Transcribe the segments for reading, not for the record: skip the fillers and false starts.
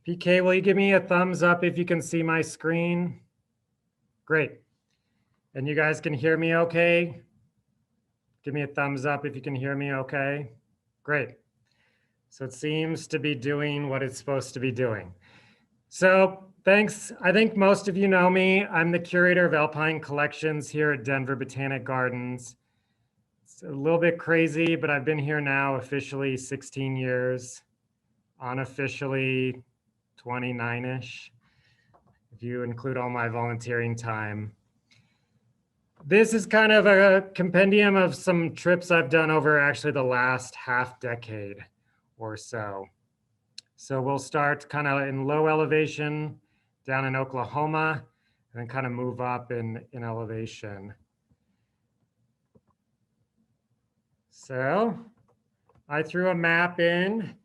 PK, will you give me a thumbs up if you can see my screen? Great. And you guys can hear me okay? Give me a thumbs up if you can hear me okay. Great. So it seems to be doing what it's supposed to be doing. So thanks. I think most of you know me. I'm the curator of alpine collections here at Denver Botanic Gardens. It's a little bit crazy, but I've been here now officially 16 years, unofficially 29-ish, if you include all my volunteering time. This is kind of a compendium of some trips I've done over actually the last half decade or so. So we'll start kind of in low elevation down in Oklahoma and then kind of move up in elevation. So I threw a map in.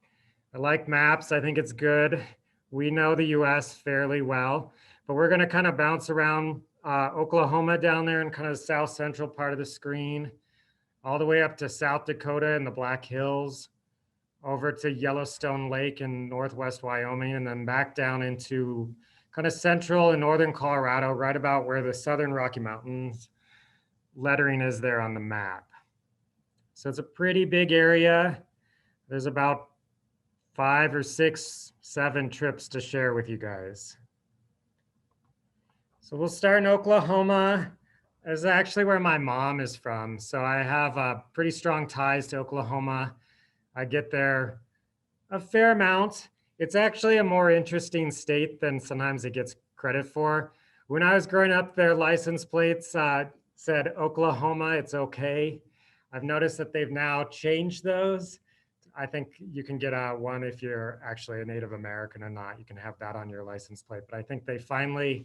I like maps. I think it's good. We know the US fairly well, but we're going to kind of bounce around Oklahoma down there in kind of the south central part of the screen, all the way up to South Dakota and the Black Hills, over to Yellowstone Lake in northwest Wyoming, and then back down into kind of central and northern Colorado, right about where the Southern Rocky Mountains lettering is there on the map. So it's a pretty big area. There's about 5 or 6, 7 trips to share with you guys. So we'll start in Oklahoma. This is actually where my mom is from. So I have pretty strong ties to Oklahoma. I get there a fair amount. It's actually a more interesting state than sometimes it gets credit for. When I was growing up, their license plates said Oklahoma, it's okay. I've noticed that they've now changed those. I think you can get one if you're actually a Native American or not. You can have that on your license plate. But I think they finally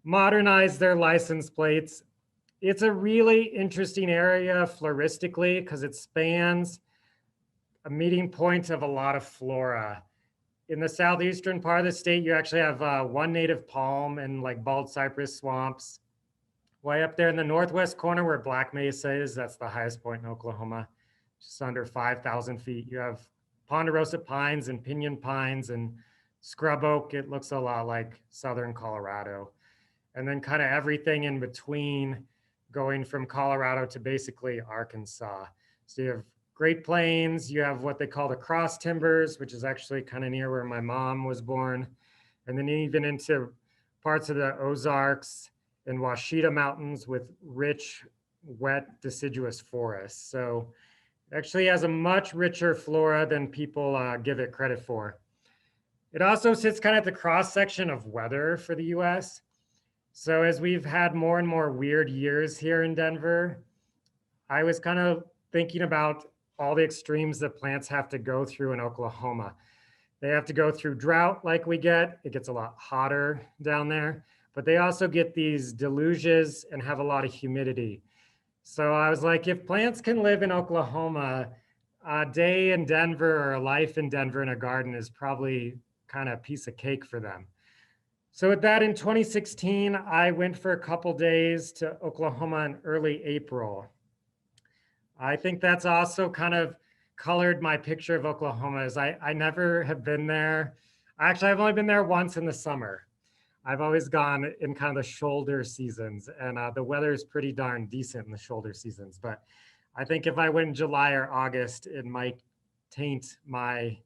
modernized their license plates. It's a really interesting area floristically because it spans a meeting point of a lot of flora. In the southeastern part of the state, you actually have one native palm and like bald cypress swamps. Way up there in the northwest corner where Black Mesa is, that's the highest point in Oklahoma, just under 5,000 feet. You have ponderosa pines and pinyon pines and scrub oak. It looks a lot like southern Colorado. And then kind of everything in between, going from Colorado to basically Arkansas. So you have Great Plains, you have what they call the cross timbers, which is actually kind of near where my mom was born. And then even into parts of the Ozarks and Washita Mountains with rich, wet, deciduous forests. So it actually has a much richer flora than people give it credit for. It also sits kind of at the cross section of weather for the US. So as we've had more and more weird years here in Denver, I was kind of thinking about all the extremes that plants have to go through in Oklahoma. They have to go through drought like we get. It gets a lot hotter down there, but they also get these deluges and have a lot of humidity. So I was like, if plants can live in Oklahoma, a day in Denver or a life in Denver in a garden is probably kind of a piece of cake for them. So with that, in 2016, I went for a couple days to Oklahoma in early April. I think that's also kind of colored my picture of Oklahoma, as I never have been there. Actually, I've only been there once in the summer. I've always gone in kind of the shoulder seasons, and the weather is pretty darn decent in the shoulder seasons. But I think if I went in July or August, it might taint my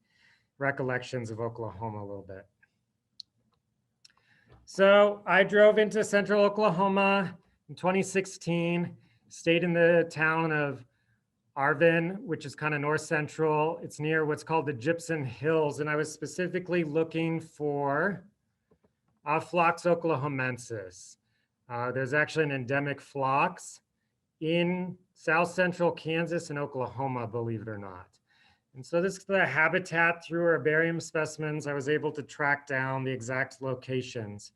recollections of Oklahoma a little bit. So I drove into central Oklahoma in 2016, stayed in the town of Arvin, which is kind of north central. It's near what's called the Gypsum Hills. And I was specifically looking for Phlox oklahomensis. There's actually an endemic phlox in south central Kansas and Oklahoma, believe it or not. And so this is the habitat through herbarium specimens. I was able to track down the exact locations.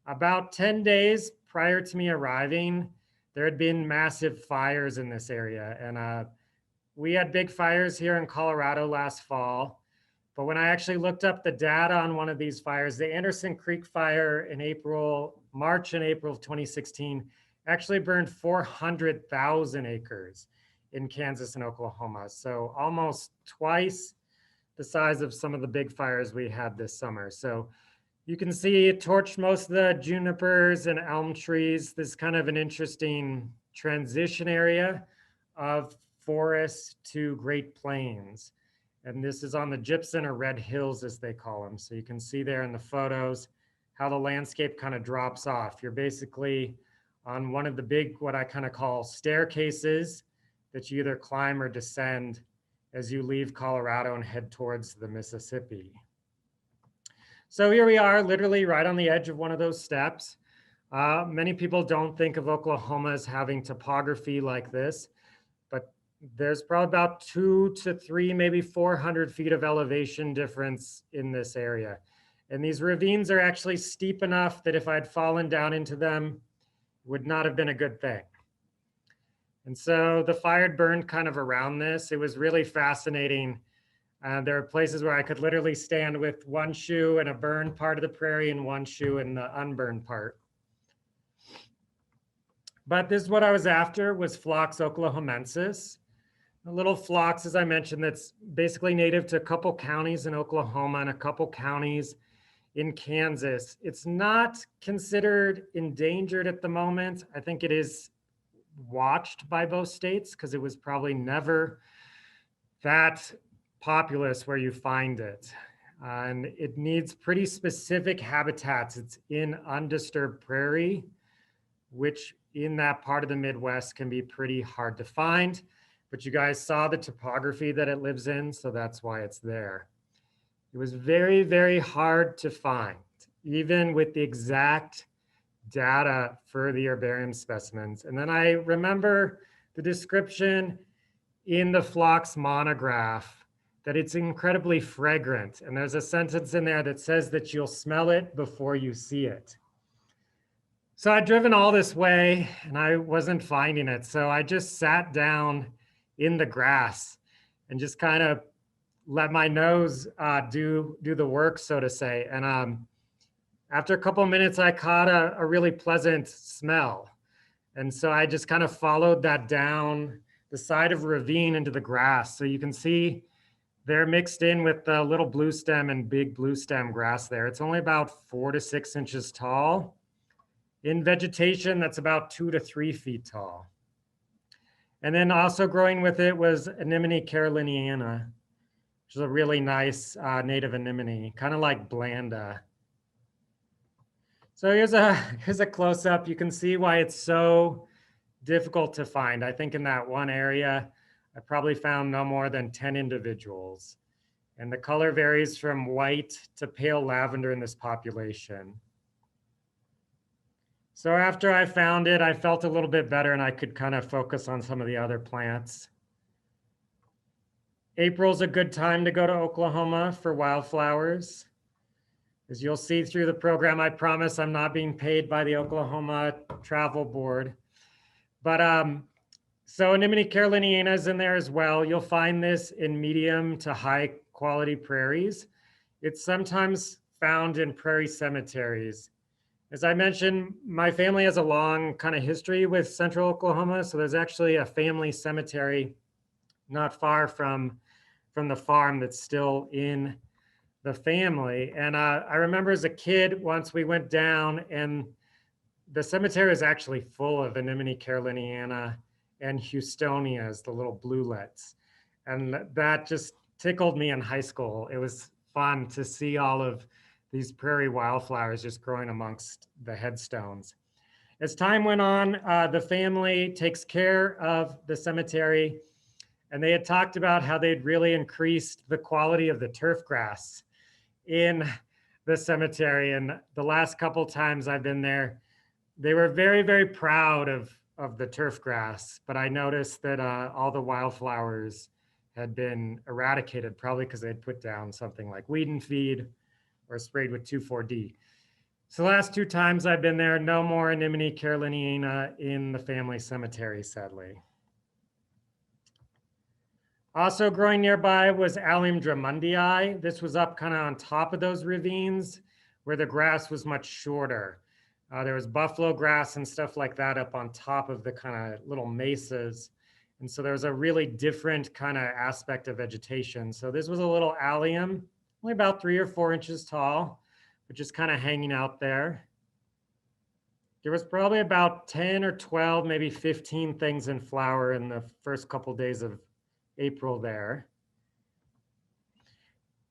About 10 days prior to me arriving, there had been massive fires in this area. And we had big fires here in Colorado last fall. But when I actually looked up the data on one of these fires, the Anderson Creek fire in March and April of 2016, actually burned 400,000 acres in Kansas and Oklahoma. So almost twice the size of some of the big fires we had this summer. So you can see it torched most of the junipers and elm trees. This is kind of an interesting transition area of forest to Great Plains. And this is on the gypsum or red hills, as they call them. So you can see there in the photos how the landscape kind of drops off. You're basically on one of the big, what I kind of call staircases that you either climb or descend as you leave Colorado and head towards the Mississippi. So here we are, literally right on the edge of one of those steps. Many people don't think of Oklahoma as having topography like this, but there's probably about 2 to 3, maybe 400 feet of elevation difference in this area. And these ravines are actually steep enough that if I'd fallen down into them, it would not have been a good thing. And so the fire had burned kind of around this. It was really fascinating. There are places where I could literally stand with one shoe in a burned part of the prairie and one shoe in the unburned part. But this is what I was after, was Phlox oklahomensis. A little phlox, as I mentioned, that's basically native to a couple counties in Oklahoma and a couple counties in Kansas. It's not considered endangered at the moment. I think it is watched by both states because it was probably never that populous where you find it. And it needs pretty specific habitats. It's in undisturbed prairie, which in that part of the Midwest can be pretty hard to find. But you guys saw the topography that it lives in, so that's why it's there. It was very, very hard to find, even with the exact data for the herbarium specimens. And then I remember the description in the Phlox monograph that it's incredibly fragrant. And there's a sentence in there that says that you'll smell it before you see it. So I'd driven all this way and I wasn't finding it. So I just sat down in the grass and just kind of let my nose do the work, so to say. And after a couple of minutes, I caught a really pleasant smell. And so I just kind of followed that down the side of a ravine into the grass. So you can see they're mixed in with the little blue stem and big blue stem grass there. It's only about 4 to 6 inches tall. In vegetation, that's about 2 to 3 feet tall. And then also growing with it was Anemone caroliniana, which is a really nice native anemone, kind of like Blanda. So here's a close-up. You can see why it's so difficult to find. I think in that one area, I probably found no more than 10 individuals. And the color varies from white to pale lavender in this population. So after I found it, I felt a little bit better and I could kind of focus on some of the other plants. April's a good time to go to Oklahoma for wildflowers. As you'll see through the program, I promise I'm not being paid by the Oklahoma Travel Board. But so Anemone caroliniana is in there as well. You'll find this in medium to high quality prairies. It's sometimes found in prairie cemeteries. As I mentioned, my family has a long kind of history with central Oklahoma. So there's actually a family cemetery not far from the farm that's still in the family. And I remember as a kid, once we went down and the cemetery is actually full of Anemone caroliniana and Houstonias, the little bluelets. And that just tickled me in high school. It was fun to see all of these prairie wildflowers just growing amongst the headstones. As time went on, the family takes care of the cemetery, and they had talked about how they'd really increased the quality of the turf grass in the cemetery. And the last couple times I've been there, they were very, very proud of the turf grass. But I noticed that all the wildflowers had been eradicated, probably because they'd put down something like weed and feed or sprayed with 2,4-D. So the last 2 times I've been there, no more Anemone caroliniana in the family cemetery, sadly. Also growing nearby was Allium drummondii. This was up kind of on top of those ravines where the grass was much shorter. There was buffalo grass and stuff like that up on top of the kind of little mesas. And so there was a really different kind of aspect of vegetation. So this was a little allium, only about 3 or 4 inches tall, but just kind of hanging out there. There was probably about 10 or 12, maybe 15 things in flower in the first couple days of April there.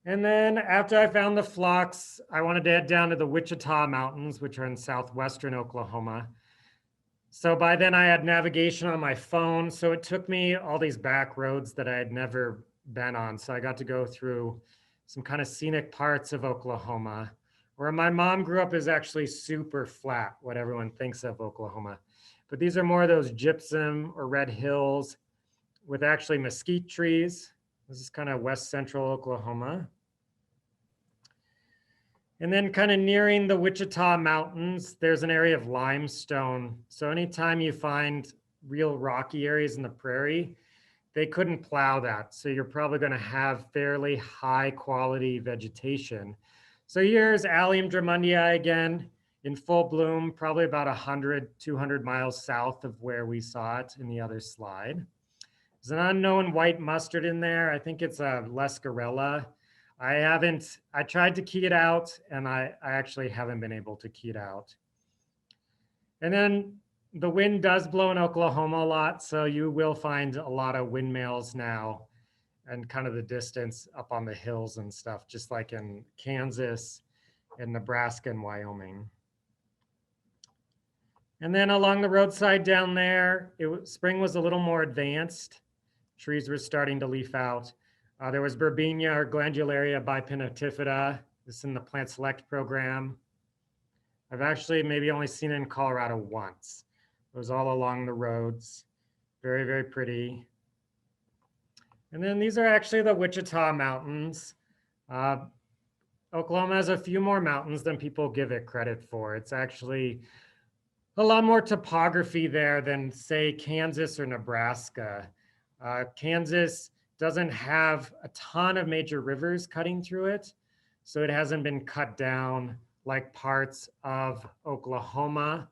And then after I found the phlox, I wanted to head down to the Wichita Mountains, which are in southwestern Oklahoma. So by then I had navigation on my phone. So it took me all these back roads that I had never been on. So I got to go through some kind of scenic parts of Oklahoma. Where my mom grew up is actually super flat, what everyone thinks of Oklahoma. But these are more of those gypsum or red hills with actually mesquite trees. This is kind of west central Oklahoma. And then kind of nearing the Wichita Mountains, there's an area of limestone. So anytime you find real rocky areas in the prairie, they couldn't plow that. So you're probably going to have fairly high quality vegetation. So here's Allium drummondii again in full bloom, probably about 100, 200 miles south of where we saw it in the other slide. There's an unknown white mustard in there. I think it's a Lescarella. I tried to key it out and I actually haven't been able to key it out. And then the wind does blow in Oklahoma a lot. So you will find a lot of windmills now and kind of the distance up on the hills and stuff, just like in Kansas and Nebraska and Wyoming. And then along the roadside down there, spring was a little more advanced. Trees were starting to leaf out. There was Burbenia or Glandularia bipinnatifida. This is in the Plant Select program. I've actually maybe only seen it in Colorado once. It was all along the roads. Very, very pretty. And then these are actually the Wichita Mountains. Oklahoma has a few more mountains than people give it credit for. It's actually a lot more topography there than, say, Kansas or Nebraska. Kansas doesn't have a ton of major rivers cutting through it, so it hasn't been cut down like parts of Oklahoma.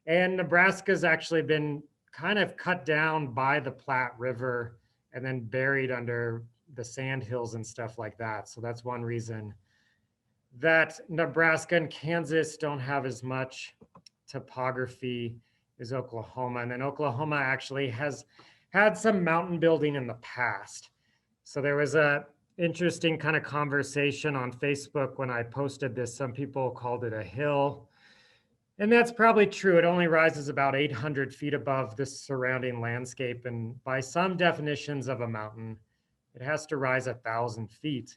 And Nebraska's actually been kind of cut down by the Platte River and then buried under the sand hills and stuff like that. So that's one reason that Nebraska and Kansas don't have as much topography as Oklahoma. And then Oklahoma actually has had some mountain building in the past. So there was a interesting kind of conversation on Facebook when I posted this. Some people called it a hill. And that's probably true. It only rises about 800 feet above the surrounding landscape. And by some definitions of a mountain, it has to rise 1,000 feet.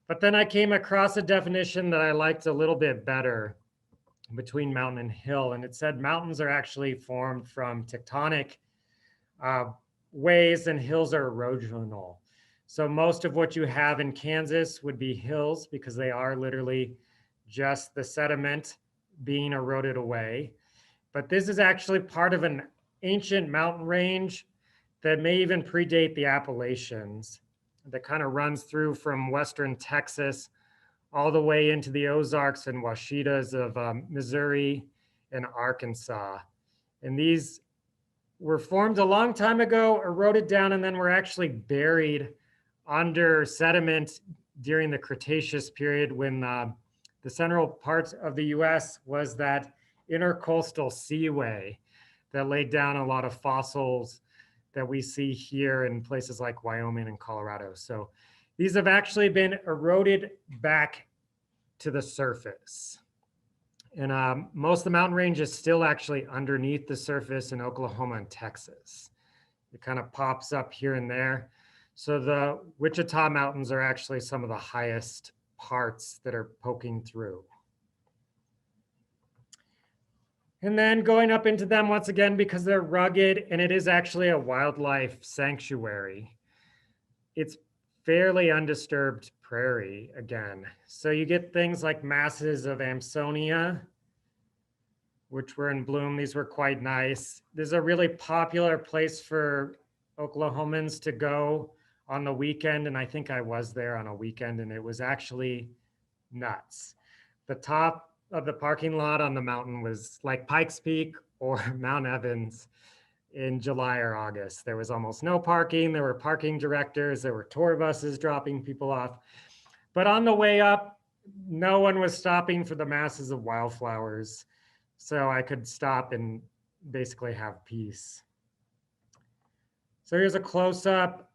But then I came across a definition that I liked a little bit better between mountain and hill. And it said mountains are actually formed from tectonic ways and hills are erosional. So most of what you have in Kansas would be hills because they are literally just the sediment being eroded away. But this is actually part of an ancient mountain range that may even predate the Appalachians, that kind of runs through from western Texas all the way into the Ozarks and Washitas of Missouri and Arkansas. And these were formed a long time ago, eroded down, and then were actually buried under sediment during the Cretaceous period when the central part of the US was that intercoastal seaway that laid down a lot of fossils that we see here in places like Wyoming and Colorado. So these have actually been eroded back to the surface. And most of the mountain range is still actually underneath the surface in Oklahoma and Texas. It kind of pops up here and there. So the Wichita Mountains are actually some of the highest parts that are poking through. And then going up into them once again, because they're rugged and it is actually a wildlife sanctuary. It's fairly undisturbed prairie again. So you get things like masses of Amsonia, which were in bloom. These were quite nice. This is a really popular place for Oklahomans to go on the weekend. And I think I was there on a weekend and it was actually nuts. The top of the parking lot on the mountain was like Pikes Peak or Mount Evans. in July or August. There was almost no parking. There were parking directors. There were tour buses dropping people off. But on the way up, no one was stopping for the masses of wildflowers. So I could stop and basically have peace. So here's a close-up.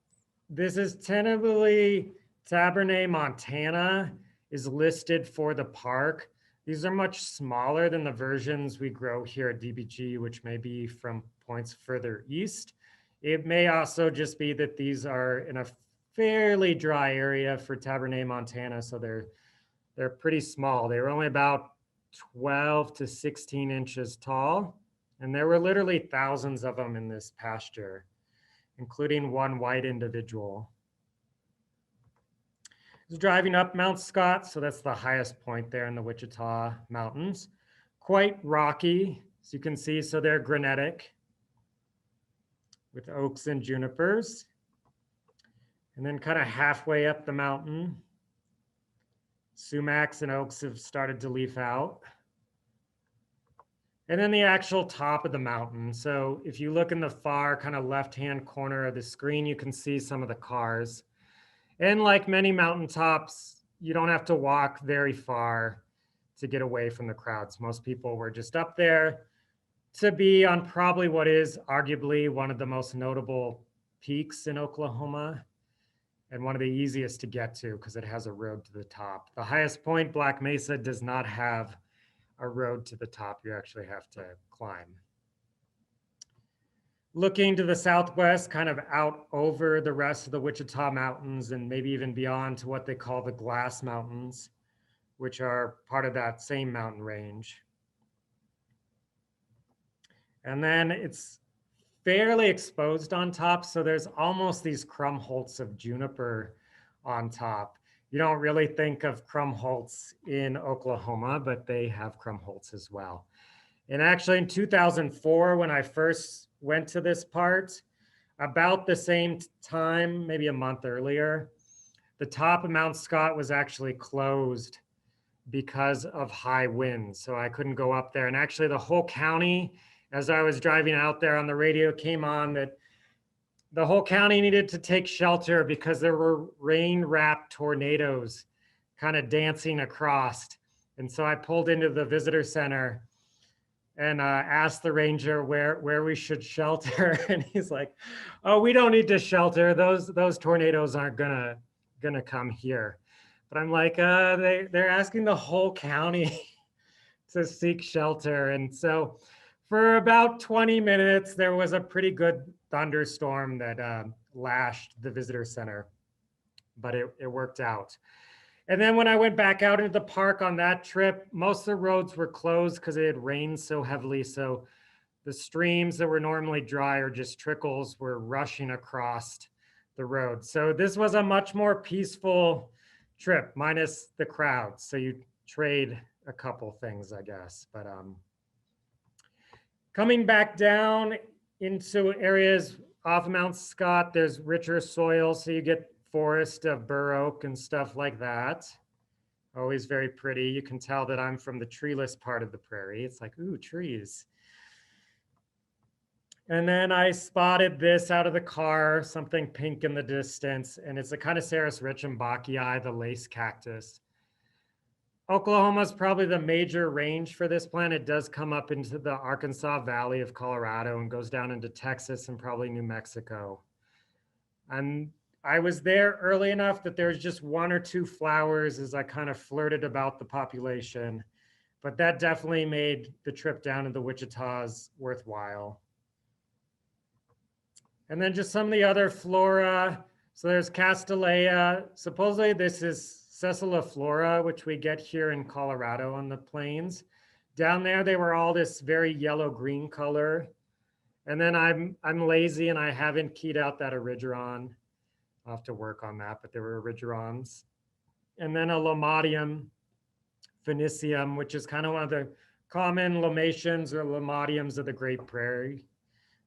This is tentatively Tabernet Montana is listed for the park. These are much smaller than the versions we grow here at DBG, which may be from points further east. It may also just be that these are in a fairly dry area for Tabernet Montana, so they're pretty small. They were only about 12 to 16 inches tall, and there were literally thousands of them in this pasture, including one white individual. I was driving up Mount Scott, so that's the highest point there in the Wichita Mountains. Quite rocky, as you can see, so they're granitic with oaks and junipers. And then kind of halfway up the mountain, sumacs and oaks have started to leaf out. And then the actual top of the mountain. So if you look in the far kind of left-hand corner of the screen, you can see some of the cars. And like many mountaintops, you don't have to walk very far to get away from the crowds. Most people were just up there to be on probably what is arguably one of the most notable peaks in Oklahoma and one of the easiest to get to because it has a road to the top. The highest point, Black Mesa, does not have a road to the top. You actually have to climb. Looking to the southwest, kind of out over the rest of the Wichita Mountains and maybe even beyond to what they call the Glass Mountains, which are part of that same mountain range. And then it's fairly exposed on top, so there's almost these crumholts of juniper on top. You don't really think of crumholts in Oklahoma, but they have crumholts as well. And actually in 2004, when I first went to this part, about the same time, maybe a month earlier, the top of Mount Scott was actually closed because of high winds. So I couldn't go up there. And actually the whole county, as I was driving out there on the radio, came on that the whole county needed to take shelter because there were rain-wrapped tornadoes kind of dancing across. And so I pulled into the visitor center and asked the ranger where we should shelter. And he's like, oh, we don't need to shelter. Those tornadoes aren't gonna come here. But I'm like, they're asking the whole county to seek shelter. And so for about 20 minutes, there was a pretty good thunderstorm that lashed the visitor center, but it worked out. And then when I went back out into the park on that trip, most of the roads were closed because it had rained so heavily. So the streams that were normally dry or just trickles were rushing across the road. So this was a much more peaceful trip, minus the crowds. So you trade a couple things, I guess. But coming back down into areas off Mount Scott, there's richer soil. So you get forest of bur oak and stuff like that. Always very pretty. You can tell that I'm from the treeless part of the prairie. It's like, ooh, trees. And then I spotted this out of the car, something pink in the distance, and it's a Coniceris Reichenbachii, the lace cactus. Oklahoma is probably the major range for this plant. It does come up into the Arkansas Valley of Colorado and goes down into Texas and probably New Mexico. And I was there early enough that there's just one or two flowers as I kind of flirted about the population, but that definitely made the trip down to the Wichitas worthwhile. And then just some of the other flora. So there's Castanea. Supposedly this is Sessiliflora, which we get here in Colorado on the plains. Down there, they were all this very yellow-green color. And then I'm lazy and I haven't keyed out that erigeron. I'll have to work on that, but there were erigerons. And then a Lomatium phoenicium, which is kind of one of the common lomatians or lomatiums of the Great Prairie.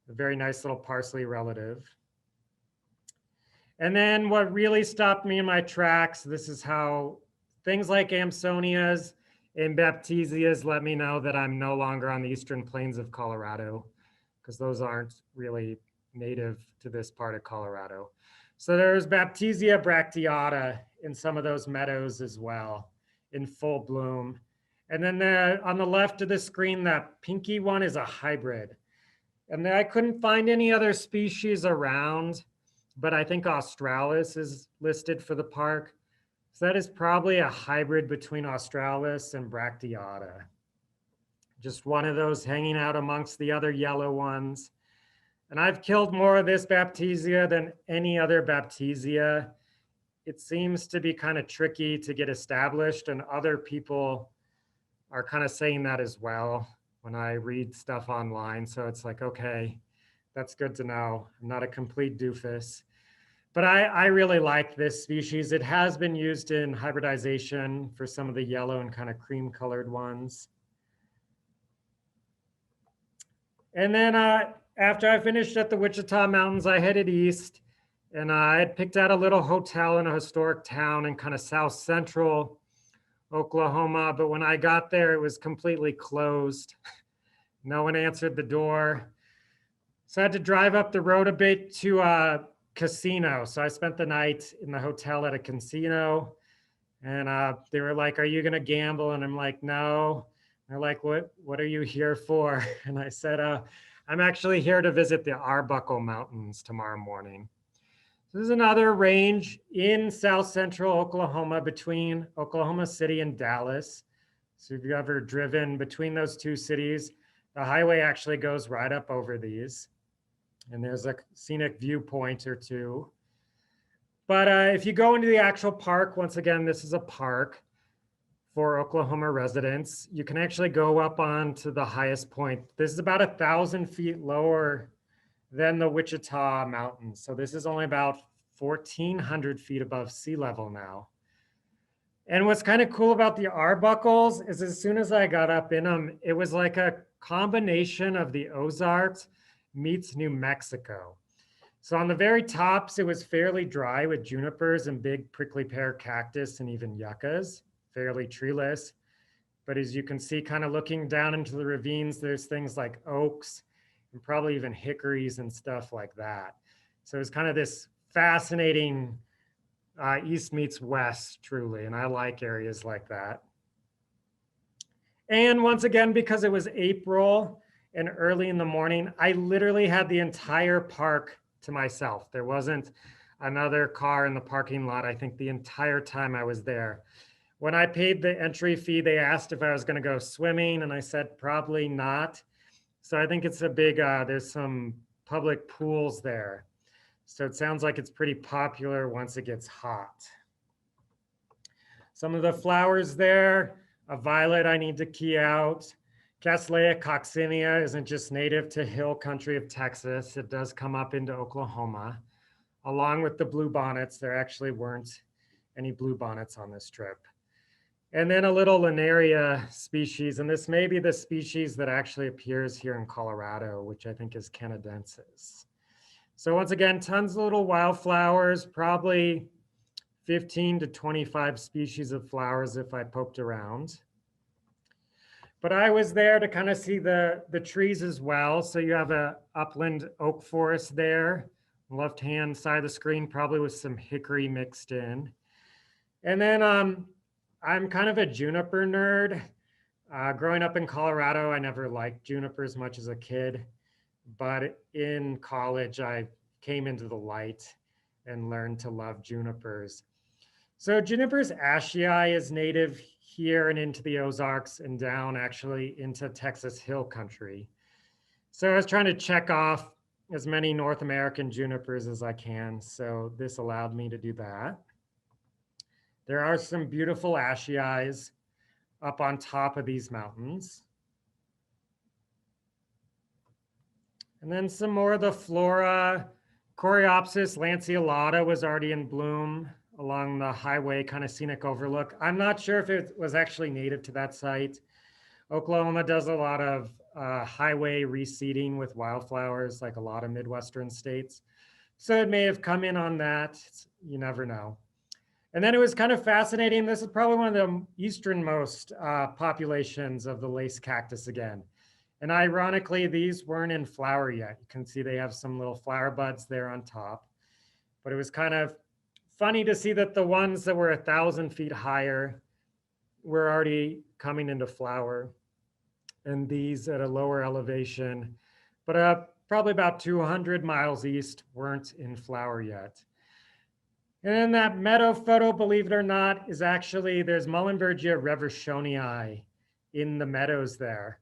A very nice little parsley relative. And then what really stopped me in my tracks, this is how things like Amsonias and Baptisias let me know that I'm no longer on the eastern plains of Colorado. because those aren't really native to this part of Colorado. So there's Baptisia bracteata in some of those meadows as well, in full bloom. And then on the left of the screen, that pinky one is a hybrid. And I couldn't find any other species around, but I think Australis is listed for the park. So that is probably a hybrid between Australis and bracteata. Just one of those hanging out amongst the other yellow ones. And I've killed more of this Baptisia than any other Baptisia. It seems to be kind of tricky to get established, and other people are kind of saying that as well when I read stuff online. So it's like, okay, that's good to know. I'm not a complete doofus. But I really like this species. It has been used in hybridization for some of the yellow and kind of cream colored ones. And then after I finished at the Wichita Mountains, I headed east, and I had picked out a little hotel in a historic town in kind of south central Oklahoma. But when I got there, it was completely closed. No one answered the door. So I had to drive up the road a bit to a casino. So I spent the night in the hotel at a casino, and they were like, "Are you going to gamble?" And I'm like, "No." They're like, what are you here for? And I said, I'm actually here to visit the Arbuckle Mountains tomorrow morning. So this is another range in south central Oklahoma between Oklahoma City and Dallas. So if you've ever driven between those two cities, the highway actually goes right up over these. And there's a scenic viewpoint or two. But if you go into the actual park, once again, this is a park for Oklahoma residents. You can actually go up onto the highest point. This is about 1,000 feet lower than the Wichita Mountains. So this is only about 1,400 feet above sea level now. And what's kind of cool about the Arbuckles is as soon as I got up in them, it was like a combination of the Ozarks meets New Mexico. So on the very tops, it was fairly dry with junipers and big prickly pear cactus and even yuccas, fairly treeless. But as you can see, kind of looking down into the ravines, there's things like oaks and probably even hickories and stuff like that. So it's kind of this fascinating east meets west, truly. And I like areas like that. And once again, because it was April and early in the morning, I literally had the entire park to myself. There wasn't another car in the parking lot, I think, the entire time I was there. When I paid the entry fee, they asked if I was going to go swimming, and I said probably not. So I think it's a big, there's some public pools there. So it sounds like it's pretty popular once it gets hot. Some of the flowers there, a violet I need to key out. Cattleya coccinea isn't just native to hill country of Texas. It does come up into Oklahoma. Along with the bluebonnets, there actually weren't any bluebonnets on this trip. And then a little Linaria species, and this may be the species that actually appears here in Colorado, which I think is canadensis. So once again, tons of little wildflowers, probably 15 to 25 species of flowers if I poked around. But I was there to kind of see the trees as well. So you have a upland oak forest there, left-hand side of the screen, probably with some hickory mixed in. And then I'm kind of a juniper nerd. Growing up in Colorado, I never liked juniper as much as a kid. But in college, I came into the light and learned to love junipers. So Juniper's ashii is native here and into the Ozarks and down actually into Texas hill country. So I was trying to check off as many North American junipers as I can. So this allowed me to do that. There are some beautiful ashiis up on top of these mountains. And then some more of the flora. Coreopsis lanceolata was already in bloom along the highway, kind of scenic overlook. I'm not sure if it was actually native to that site. Oklahoma does a lot of highway reseeding with wildflowers, like a lot of Midwestern states. So it may have come in on that. You never know. And then it was kind of fascinating. This is probably one of the easternmost populations of the lace cactus again. And ironically, these weren't in flower yet. You can see they have some little flower buds there on top. But it was kind of funny to see that the ones that were 1,000 feet higher were already coming into flower, and these at a lower elevation, but probably about 200 miles east, weren't in flower yet. And then that meadow photo, believe it or not, is actually, there's Mullenbergia reversionii in the meadows there.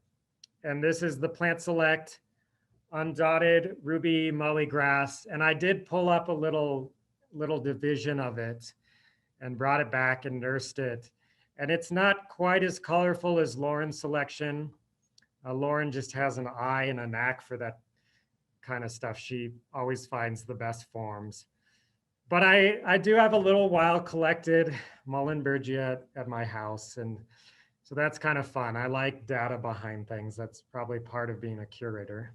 And this is the plant select undotted ruby mully grass. And I did pull up a little division of it and brought it back and nursed it. And it's not quite as colorful as Lauren's selection. Lauren just has an eye and a knack for that kind of stuff. She always finds the best forms. But I do have a little wild collected Mullenbergia at my house. And so that's kind of fun. I like data behind things. That's probably part of being a curator.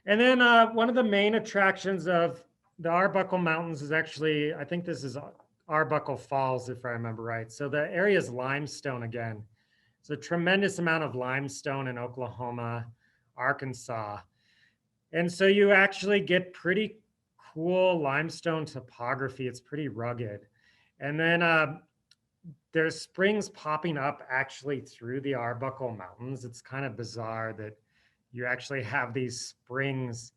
And then one of the main attractions of the Arbuckle Mountains is actually, I think this is Arbuckle Falls, if I remember right. So the area is limestone again. It's a tremendous amount of limestone in Oklahoma, Arkansas. And so you actually get pretty cool limestone topography. It's pretty rugged. And then there's springs popping up actually through the Arbuckle Mountains. It's kind of bizarre that you actually have these springs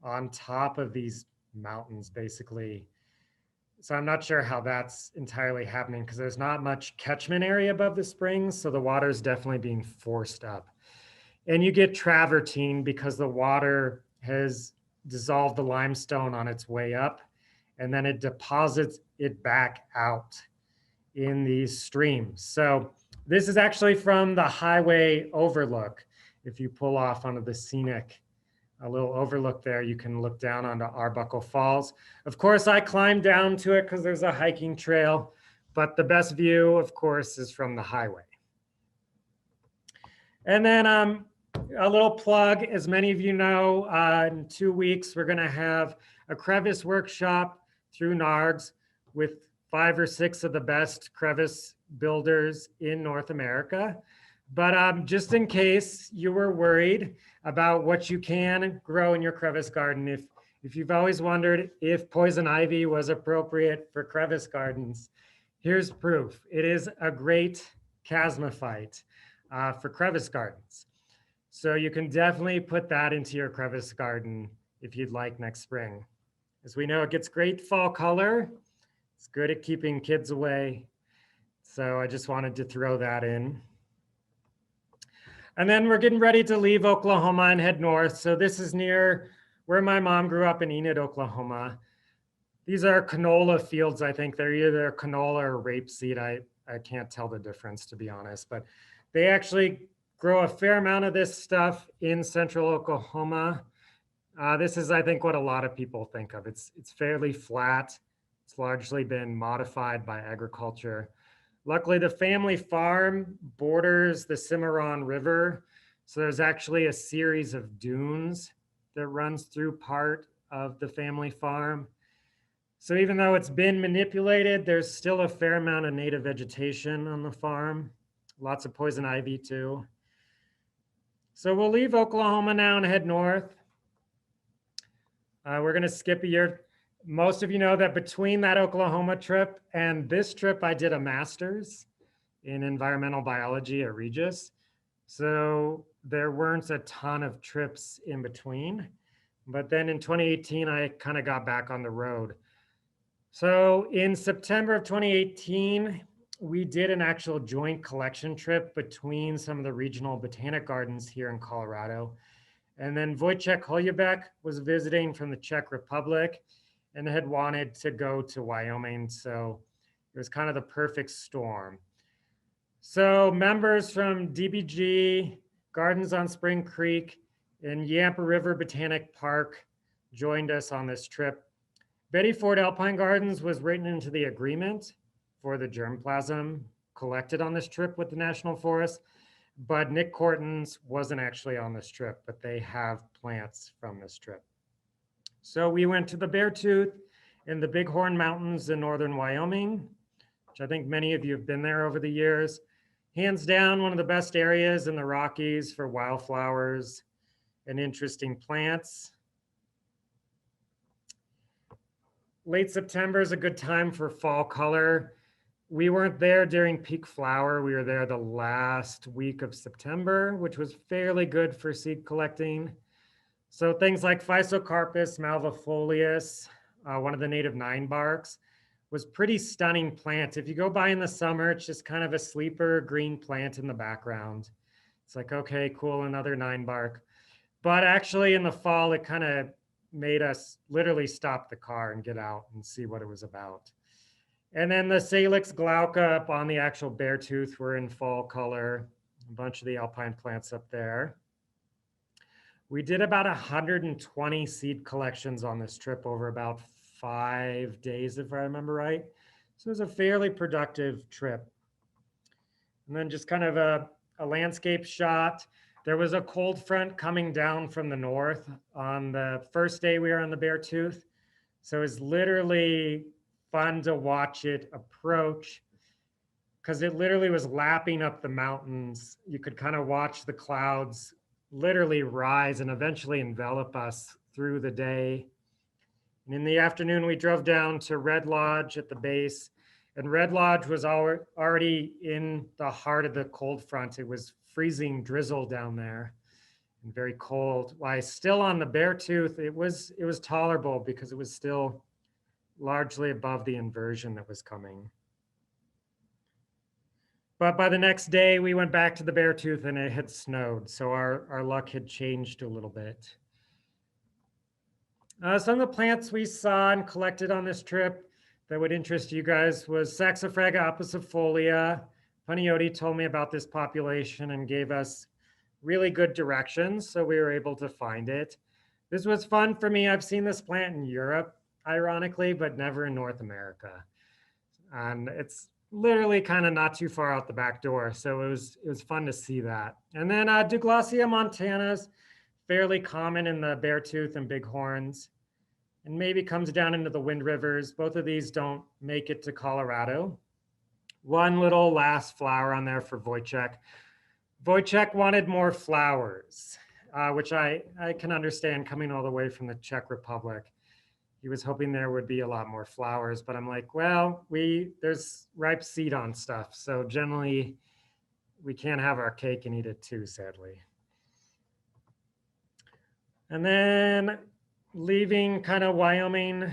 on top of these mountains, basically. So I'm not sure how that's entirely happening because there's not much catchment area above the springs. So the water is definitely being forced up. And you get travertine because the water has dissolved the limestone on its way up, and then it deposits it back out in these streams. So this is actually from the highway overlook. If you pull off onto the scenic, a little overlook there, you can look down onto Arbuckle Falls. Of course, I climbed down to it because there's a hiking trail, but the best view, of course, is from the highway. And then a little plug, as many of you know, in 2 weeks, we're gonna have a crevice workshop through NARGS with 5 or 6 of the best crevice builders in North America. But just in case you were worried about what you can grow in your crevice garden, if you've always wondered if poison ivy was appropriate for crevice gardens, here's proof. It is a great chasmophyte for crevice gardens. So you can definitely put that into your crevice garden if you'd like next spring. As we know, it gets great fall color. It's good at keeping kids away. So I just wanted to throw that in. And then we're getting ready to leave Oklahoma and head north. So this is near where my mom grew up in Enid, Oklahoma. These are canola fields, I think. They're either canola or rapeseed. I can't tell the difference, to be honest. But they actually grow a fair amount of this stuff in central Oklahoma. This is, I think, what a lot of people think of. It's fairly flat. It's largely been modified by agriculture. Luckily, the family farm borders the Cimarron River. So there's actually a series of dunes that runs through part of the family farm. So even though it's been manipulated, there's still a fair amount of native vegetation on the farm. Lots of poison ivy too. So we'll leave Oklahoma now and head north. We're gonna skip a year. Most of you know that between that Oklahoma trip and this trip, I did a master's in environmental biology at Regis. So there weren't a ton of trips in between. But then in 2018, I kind of got back on the road. So in September of 2018, we did an actual joint collection trip between some of the regional botanic gardens here in Colorado. And then Wojciech Holjebek was visiting from the Czech Republic and had wanted to go to Wyoming. So it was kind of the perfect storm. So members from DBG, Gardens on Spring Creek, and Yampa River Botanic Park joined us on this trip. Betty Ford Alpine Gardens was written into the agreement for the germplasm collected on this trip with the National Forest, but Nick Corton's wasn't actually on this trip, but they have plants from this trip. So we went to the Beartooth in the Bighorn Mountains in northern Wyoming, which I think many of you have been there over the years. Hands down, one of the best areas in the Rockies for wildflowers and interesting plants. Late September is a good time for fall color. We weren't there during peak flower. We were there the last week of September, which was fairly good for seed collecting. So things like Physocarpus malvifolius, one of the native 9-barks, was pretty stunning plant. If you go by in the summer, it's just kind of a sleeper green plant in the background. It's like, okay, cool, another 9-bark. But actually in the fall, it kind of made us literally stop the car and get out and see what it was about. And then the Salix glauca up on the actual beartooth were in fall color, a bunch of the alpine plants up there. We did about 120 seed collections on this trip over about 5 days, if I remember right. So it was a fairly productive trip. And then just kind of a landscape shot. There was a cold front coming down from the north on the first day we were on the Beartooth. So it was literally fun to watch it approach because it literally was lapping up the mountains. You could kind of watch the clouds literally rise and eventually envelop us through the day. And in the afternoon, we drove down to Red Lodge at the base. And Red Lodge was already in the heart of the cold front. It was freezing drizzle down there and very cold. While still on the Beartooth, it was tolerable because it was still largely above the inversion that was coming. But by the next day, we went back to the Beartooth and it had snowed. So our luck had changed a little bit. Some of the plants we saw and collected on this trip that would interest you guys was Saxifraga opicifolia. Panioti told me about this population and gave us really good directions, so we were able to find it. This was fun for me. I've seen this plant in Europe, ironically, but never in North America. And it's literally kind of not too far out the back door, so it was fun to see that. And then Douglasia montanus, fairly common in the Beartooth and Bighorns, and maybe comes down into the Wind Rivers. Both of these don't make it to Colorado. One little last flower on there for Wojciech. Wojciech wanted more flowers, which I can understand coming all the way from the Czech Republic. He was hoping there would be a lot more flowers, but I'm like, well, there's ripe seed on stuff. So generally we can't have our cake and eat it too, sadly. And then leaving kind of Wyoming,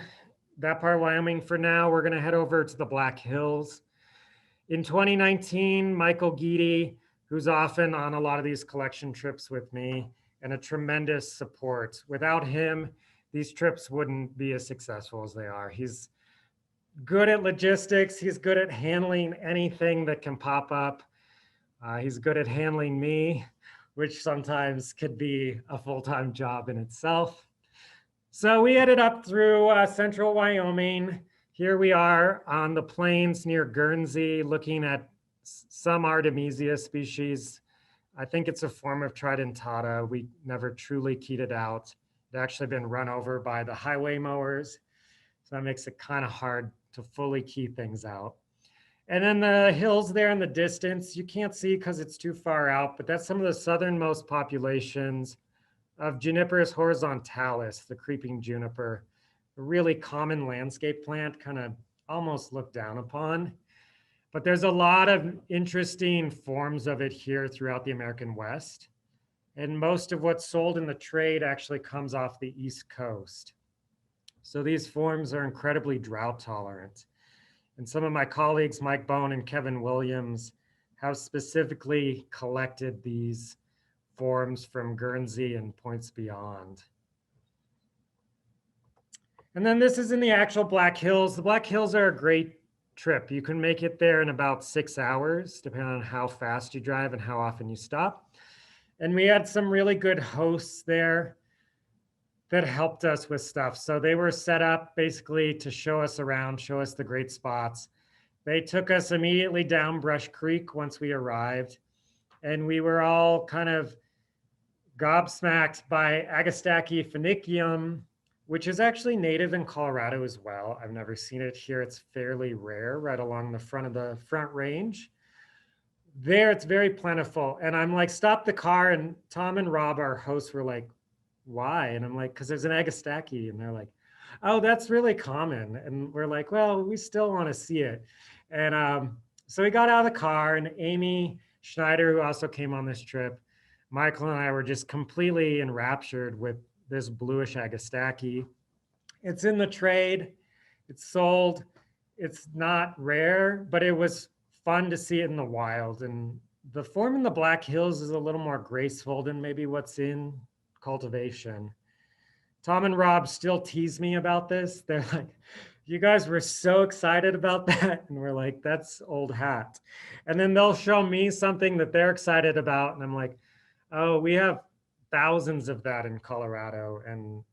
that part of Wyoming for now, we're gonna head over to the Black Hills. In 2019, Michael Geedy, who's often on a lot of these collection trips with me and a tremendous support. Without him, these trips wouldn't be as successful as they are. He's good at logistics. He's good at handling anything that can pop up. He's good at handling me, which sometimes could be a full-time job in itself. So we headed up through central Wyoming. Here we are on the plains near Guernsey, looking at some Artemisia species. I think it's a form of Tridentata. We never truly keyed it out. It's actually been run over by the highway mowers. So that makes it kind of hard to fully key things out. And then the hills there in the distance, you can't see because it's too far out, but that's some of the southernmost populations of Juniperus horizontalis, the creeping juniper, a really common landscape plant, kind of almost looked down upon. But there's a lot of interesting forms of it here throughout the American West. And most of what's sold in the trade actually comes off the East Coast. So these forms are incredibly drought tolerant. And some of my colleagues, Mike Bone and Kevin Williams, have specifically collected these forms from Guernsey and points beyond. And then this is in the actual Black Hills. The Black Hills are a great trip. You can make it there in about 6 hours, depending on how fast you drive and how often you stop. And we had some really good hosts there that helped us with stuff. So they were set up basically to show us around, show us the great spots. They took us immediately down Brush Creek once we arrived. And we were all kind of gobsmacked by Agastache phoenicium, which is actually native in Colorado as well. I've never seen it here. It's fairly rare right along the front of the Front Range. there it's very plentiful. And I'm like, stop the car. And Tom and Rob, our hosts, were like, why? And I'm like, because there's an Agastaki. And they're like, oh, that's really common. And we're like, well, we still want to see it. And so we got out of the car, and Amy Schneider, who also came on this trip, Michael and I were just completely enraptured with this bluish Agastaki. It's in the trade, it's sold, it's not rare, but it was fun to see it in the wild. And the form in the Black Hills is a little more graceful than maybe what's in cultivation. Tom and Rob still tease me about this. They're like, you guys were so excited about that. And we're like, that's old hat. And then they'll show me something that they're excited about. And I'm like, oh, we have thousands of that in Colorado, and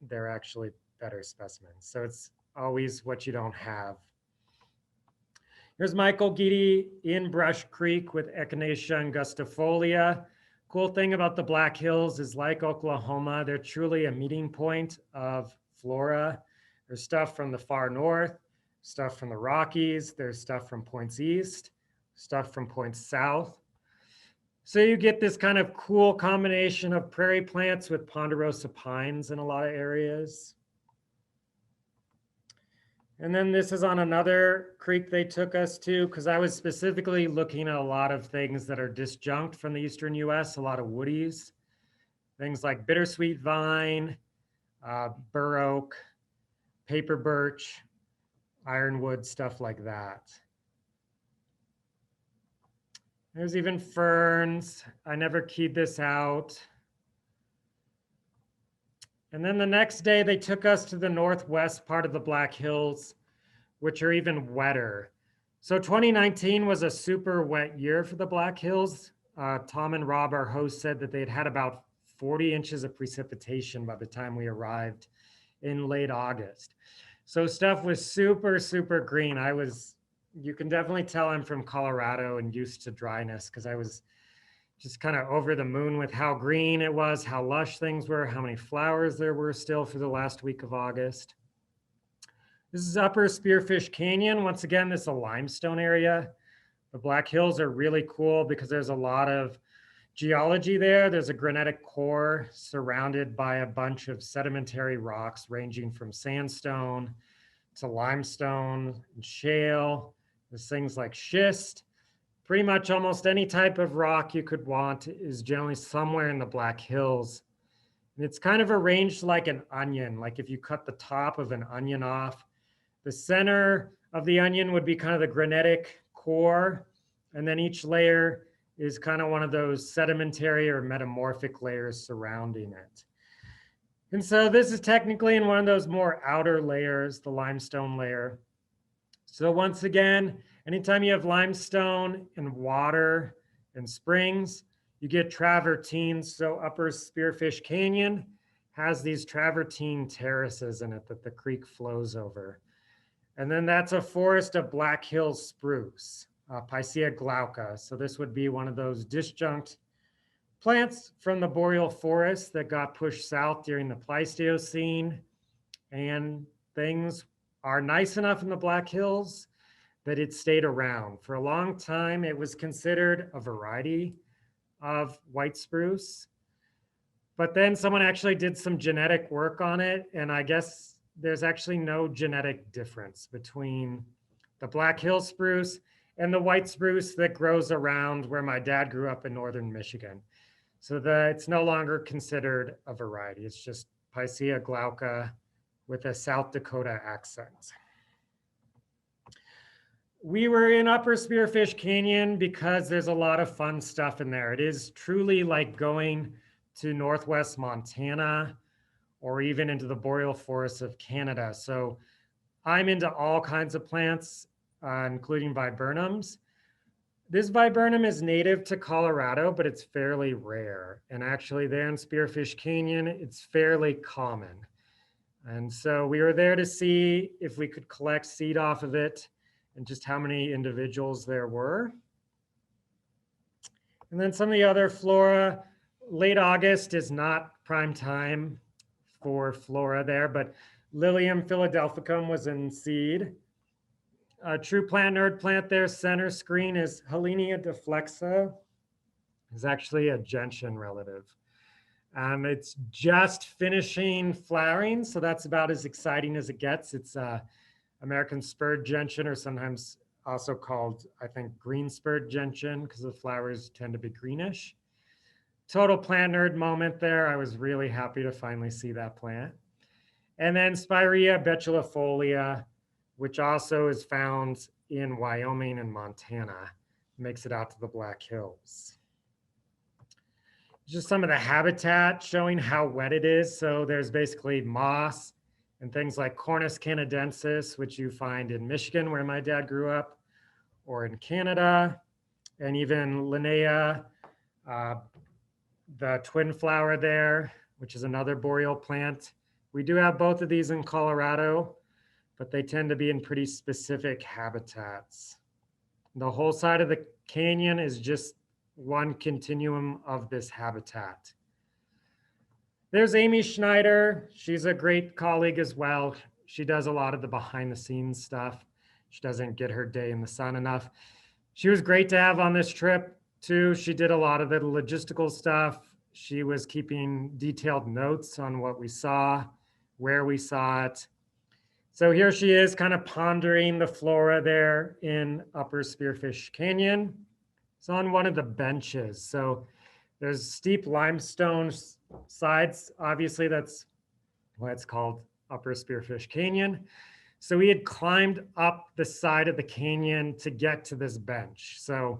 they're actually better specimens. So it's always what you don't have. Here's Michael Geedy in Brush Creek with Echinacea angustifolia. Cool thing about the Black Hills is, like Oklahoma, they're truly a meeting point of flora. There's stuff from the far north, stuff from the Rockies, there's stuff from points east, stuff from points south. So you get this kind of cool combination of prairie plants with ponderosa pines in a lot of areas. And then this is on another creek they took us to, because I was specifically looking at a lot of things that are disjunct from the eastern US, a lot of woodies, things like bittersweet vine, bur oak, paper birch, ironwood, stuff like that. There's even ferns. I never keyed this out. And then the next day they took us to the northwest part of the Black Hills, which are even wetter. So 2019 was a super wet year for the Black Hills. Tom and Rob, our hosts, said that they'd had about 40 inches of precipitation by the time we arrived in late August. So stuff was super, super green. You can definitely tell I'm from Colorado and used to dryness, because I was just kind of over the moon with how green it was, how lush things were, how many flowers there were still for the last week of August. This is Upper Spearfish Canyon. Once again, this is a limestone area. The Black Hills are really cool because there's a lot of geology there. There's a granitic core surrounded by a bunch of sedimentary rocks ranging from sandstone to limestone and shale. There's things like schist. Pretty much almost any type of rock you could want is generally somewhere in the Black Hills. And it's kind of arranged like an onion, like if you cut the top of an onion off, the center of the onion would be kind of the granitic core, and then each layer is kind of one of those sedimentary or metamorphic layers surrounding it. And so this is technically in one of those more outer layers, the limestone layer. So once again, anytime you have limestone and water and springs, you get travertines. So Upper Spearfish Canyon has these travertine terraces in it that the creek flows over. And then that's a forest of Black Hills spruce, Picea glauca. So this would be one of those disjunct plants from the boreal forest that got pushed south during the Pleistocene. And things are nice enough in the Black Hills that it stayed around. For a long time, it was considered a variety of white spruce. But then someone actually did some genetic work on it, and I guess there's actually no genetic difference between the Black Hill spruce and the white spruce that grows around where my dad grew up in northern Michigan. So it's no longer considered a variety. It's just Picea glauca with a South Dakota accent. We were in Upper Spearfish Canyon because there's a lot of fun stuff in there. It is truly like going to Northwest Montana or even into the boreal forests of Canada. So I'm into all kinds of plants, including viburnums. This viburnum is native to Colorado, but it's fairly rare. And actually there in Spearfish Canyon, it's fairly common. And so we were there to see if we could collect seed off of it and just how many individuals there were. And then some of the other flora, late August is not prime time for flora there, but Lilium philadelphicum was in seed. A true plant nerd plant there, center screen is Helenia deflexa. It's actually a gentian relative. It's just finishing flowering, so that's about as exciting as it gets. It's American spurred gentian, or sometimes also called, I think, green spurred gentian, because the flowers tend to be greenish. Total plant nerd moment there. I was really happy to finally see that plant. And then Spirea betulifolia, which also is found in Wyoming and Montana, makes it out to the Black Hills. Just some of the habitat showing how wet it is. So there's basically moss and things like Cornus canadensis, which you find in Michigan, where my dad grew up, or in Canada, and even Linnea, the twin flower there, which is another boreal plant. We do have both of these in Colorado, but they tend to be in pretty specific habitats. The whole side of the canyon is just one continuum of this habitat. There's Amy Schneider. She's a great colleague as well. She does a lot of the behind the scenes stuff. She doesn't get her day in the sun enough. She was great to have on this trip too. She did a lot of the logistical stuff. She was keeping detailed notes on what we saw, where we saw it. So here she is kind of pondering the flora there in Upper Spearfish Canyon. It's on one of the benches. So there's steep limestone sides. Obviously, that's why it's called Upper Spearfish Canyon. So we had climbed up the side of the canyon to get to this bench. So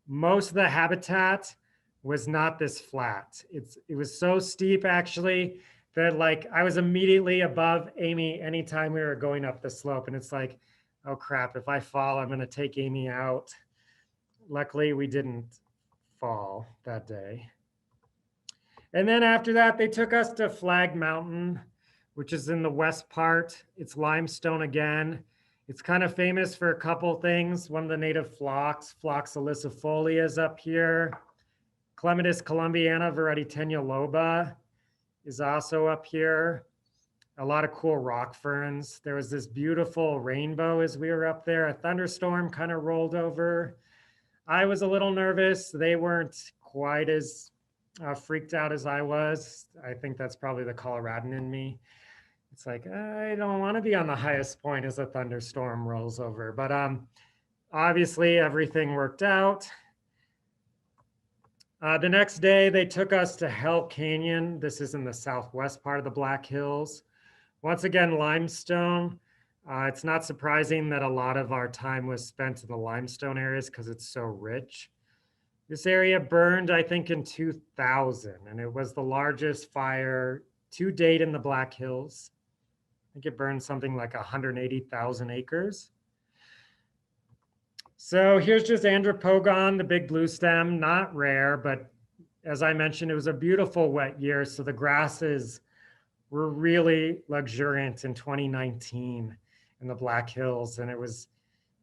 most of the habitat was not this flat. It was so steep, actually, that like I was immediately above Amy anytime we were going up the slope. And it's like, oh crap, if I fall, I'm gonna take Amy out. Luckily, we didn't fall that day. And then after that, they took us to Flag Mountain, which is in the west part. It's limestone again. It's kind of famous for a couple things. One of the native phlox, Phlox ilicifolia, is up here. Clematis columbiana varietenia loba is also up here. A lot of cool rock ferns. There was this beautiful rainbow as we were up there. A thunderstorm kind of rolled over. I was a little nervous. They weren't quite as freaked out as I was. I think that's probably the Coloradan in me. It's like, I don't want to be on the highest point as a thunderstorm rolls over. But obviously, everything worked out. The next day, they took us to Hell Canyon. This is in the southwest part of the Black Hills. Once again, limestone. It's not surprising that a lot of our time was spent in the limestone areas because it's so rich. This area burned, I think, in 2000, and it was the largest fire to date in the Black Hills. I think it burned something like 180,000 acres. So here's just Andropogon, the big blue stem, not rare, but as I mentioned, it was a beautiful wet year. So the grasses were really luxuriant in 2019 in the Black Hills. And it was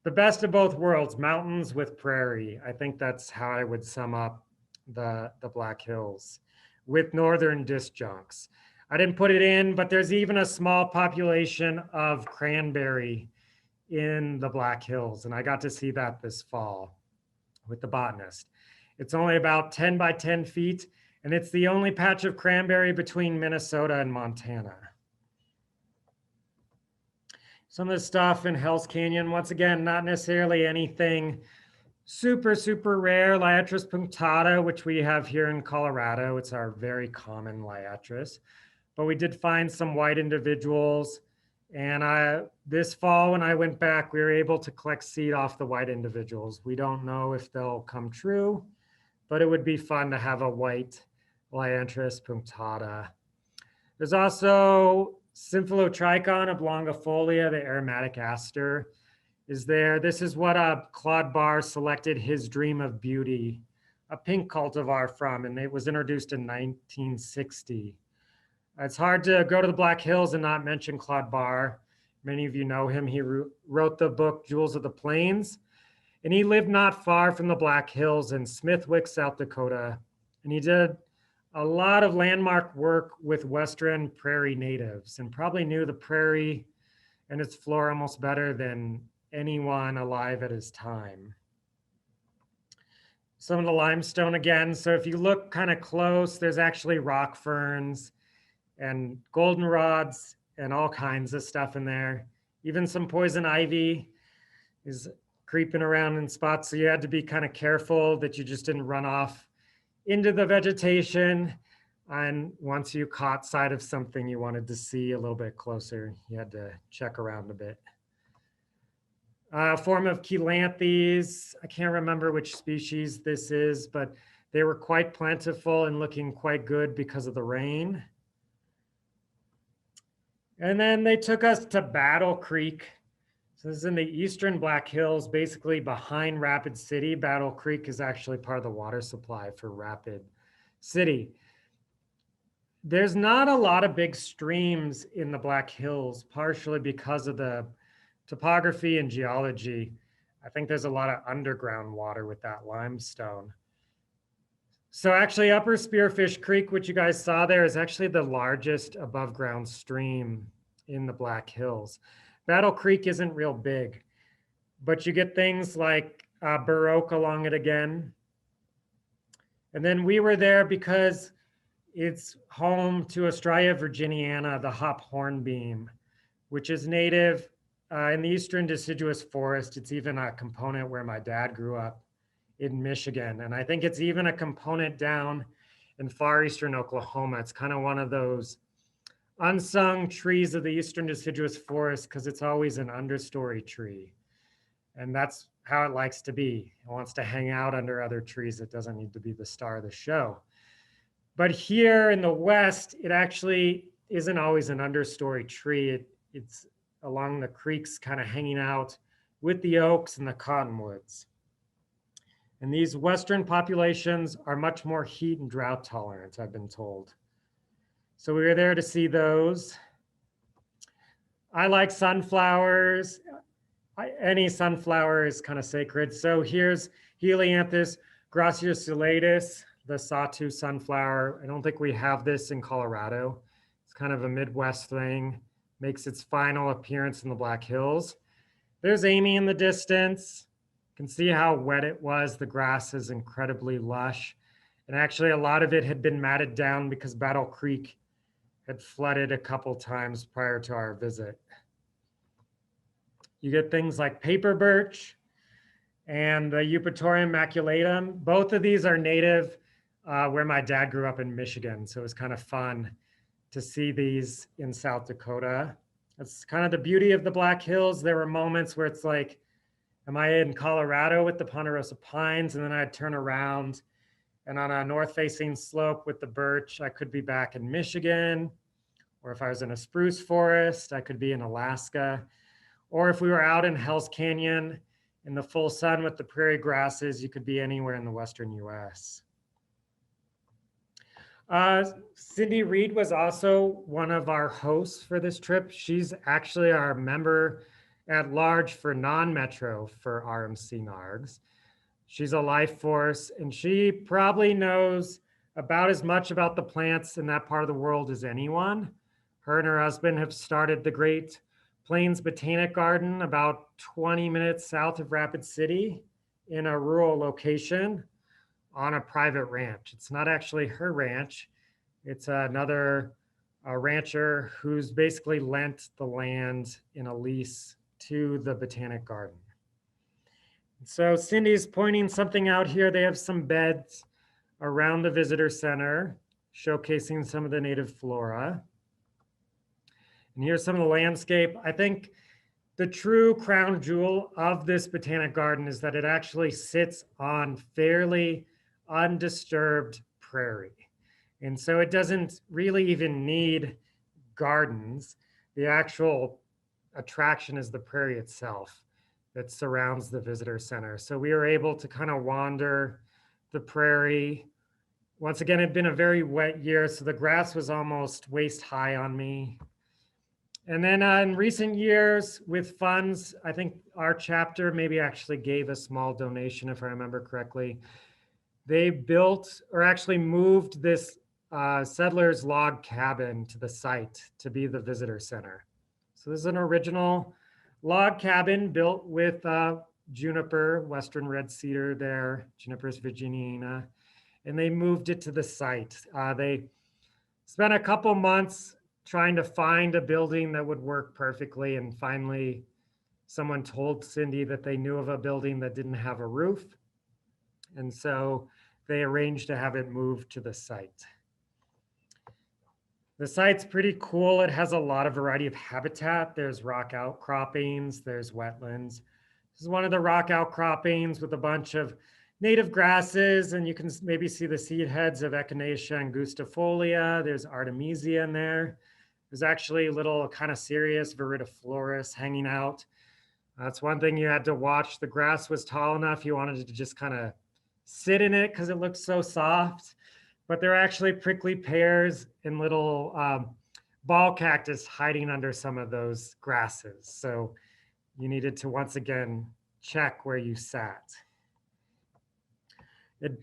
the best of both worlds, mountains with prairie. I think that's how I would sum up the Black Hills with northern disjuncts. I didn't put it in, but there's even a small population of cranberry in the Black Hills. And I got to see that this fall with the botanist. It's only about 10 by 10 feet, and it's the only patch of cranberry between Minnesota and Montana. Some of the stuff in Hell's Canyon, once again, not necessarily anything super, super rare. Liatris punctata, which we have here in Colorado. It's our very common liatris. But we did find some white individuals. And this fall, when I went back, we were able to collect seed off the white individuals. We don't know if they'll come true, but it would be fun to have a white Liatris punctata. There's also Symphylotrichon oblongifolia, the aromatic aster is there. This is what Claude Barr selected his Dream of Beauty, a pink cultivar from, and it was introduced in 1960. It's hard to go to the Black Hills and not mention Claude Barr. Many of you know him. He wrote the book Jewels of the Plains, and he lived not far from the Black Hills in Smithwick, South Dakota. And he did a lot of landmark work with Western prairie natives and probably knew the prairie and its flora almost better than anyone alive at his time. Some of the limestone again. So if you look kind of close, there's actually rock ferns and goldenrods and all kinds of stuff in there. Even some poison ivy is creeping around in spots. So you had to be kind of careful that you just didn't run off into the vegetation. And once you caught sight of something you wanted to see a little bit closer, you had to check around a bit. Form of Cheilanthes. I can't remember which species this is, but they were quite plentiful and looking quite good because of the rain. And then they took us to Battle Creek. So this is in the eastern Black Hills, basically behind Rapid City. Battle Creek is actually part of the water supply for Rapid City. There's not a lot of big streams in the Black Hills, partially because of the topography and geology. I think there's a lot of underground water with that limestone. So actually Upper Spearfish Creek, which you guys saw there, is actually the largest above ground stream in the Black Hills. Battle Creek isn't real big, but you get things like Burr Oak along it again. And then we were there because it's home to Astraea virginiana, the hop hornbeam, which is native in the eastern deciduous forest. It's even a component where my dad grew up in Michigan. And I think it's even a component down in far eastern Oklahoma. It's kind of one of those unsung trees of the eastern deciduous forest because it's always an understory tree. And that's how it likes to be. It wants to hang out under other trees. It doesn't need to be the star of the show. But here in the West, it actually isn't always an understory tree. It's along the creeks, kind of hanging out with the oaks and the cottonwoods. And these Western populations are much more heat and drought tolerant, I've been told. So we were there to see those. I like sunflowers. Any sunflower is kind of sacred. So here's Helianthus graciosulatus, the sawtooth sunflower. I don't think we have this in Colorado. It's kind of a Midwest thing. Makes its final appearance in the Black Hills. There's Amy in the distance. You can see how wet it was. The grass is incredibly lush. And actually a lot of it had been matted down because Battle Creek had flooded a couple times prior to our visit. You get things like paper birch and the Eupatorium maculatum. Both of these are native where my dad grew up in Michigan. So it was kind of fun to see these in South Dakota. That's kind of the beauty of the Black Hills. There were moments where it's like, am I in Colorado with the ponderosa pines? And then I'd turn around and on a north-facing slope with the birch, I could be back in Michigan. Or if I was in a spruce forest, I could be in Alaska. Or if we were out in Hell's Canyon in the full sun with the prairie grasses, you could be anywhere in the Western US. Cindy Reed was also one of our hosts for this trip. She's actually our member at large for non-metro for RMC-NARGS. She's a life force, and she probably knows about as much about the plants in that part of the world as anyone. Her and her husband have started the Great Plains Botanic Garden about 20 minutes south of Rapid City in a rural location on a private ranch. It's not actually her ranch. It's another rancher who's basically lent the land in a lease to the Botanic Garden. So Cindy's pointing something out here. They have some beds around the visitor center showcasing some of the native flora. And here's some of the landscape. I think the true crown jewel of this Botanic Garden is that it actually sits on fairly undisturbed prairie. And so it doesn't really even need gardens. The actual attraction is the prairie itself that surrounds the visitor center. So we were able to kind of wander the prairie. Once again, it had been a very wet year, so the grass was almost waist high on me. And then in recent years with funds, I think our chapter maybe actually gave a small donation, if I remember correctly. They built or actually moved this settler's log cabin to the site to be the visitor center. So this is an original log cabin built with juniper, western red cedar there, Juniperus virginiana, and they moved it to the site. They spent a couple months trying to find a building that would work perfectly, and finally someone told Cindy that they knew of a building that didn't have a roof, and so they arranged to have it moved to the site. The site's pretty cool. It has a lot of variety of habitat. There's rock outcroppings, there's wetlands. This is one of the rock outcroppings with a bunch of native grasses, and you can maybe see the seed heads of Echinacea angustifolia. There's Artemisia in there. There's actually little kind of serious viridiflorus hanging out. That's one thing you had to watch. The grass was tall enough. You wanted to just kind of sit in it because it looked so soft. But there are actually prickly pears and little ball cactus hiding under some of those grasses. So you needed to once again check where you sat. It'd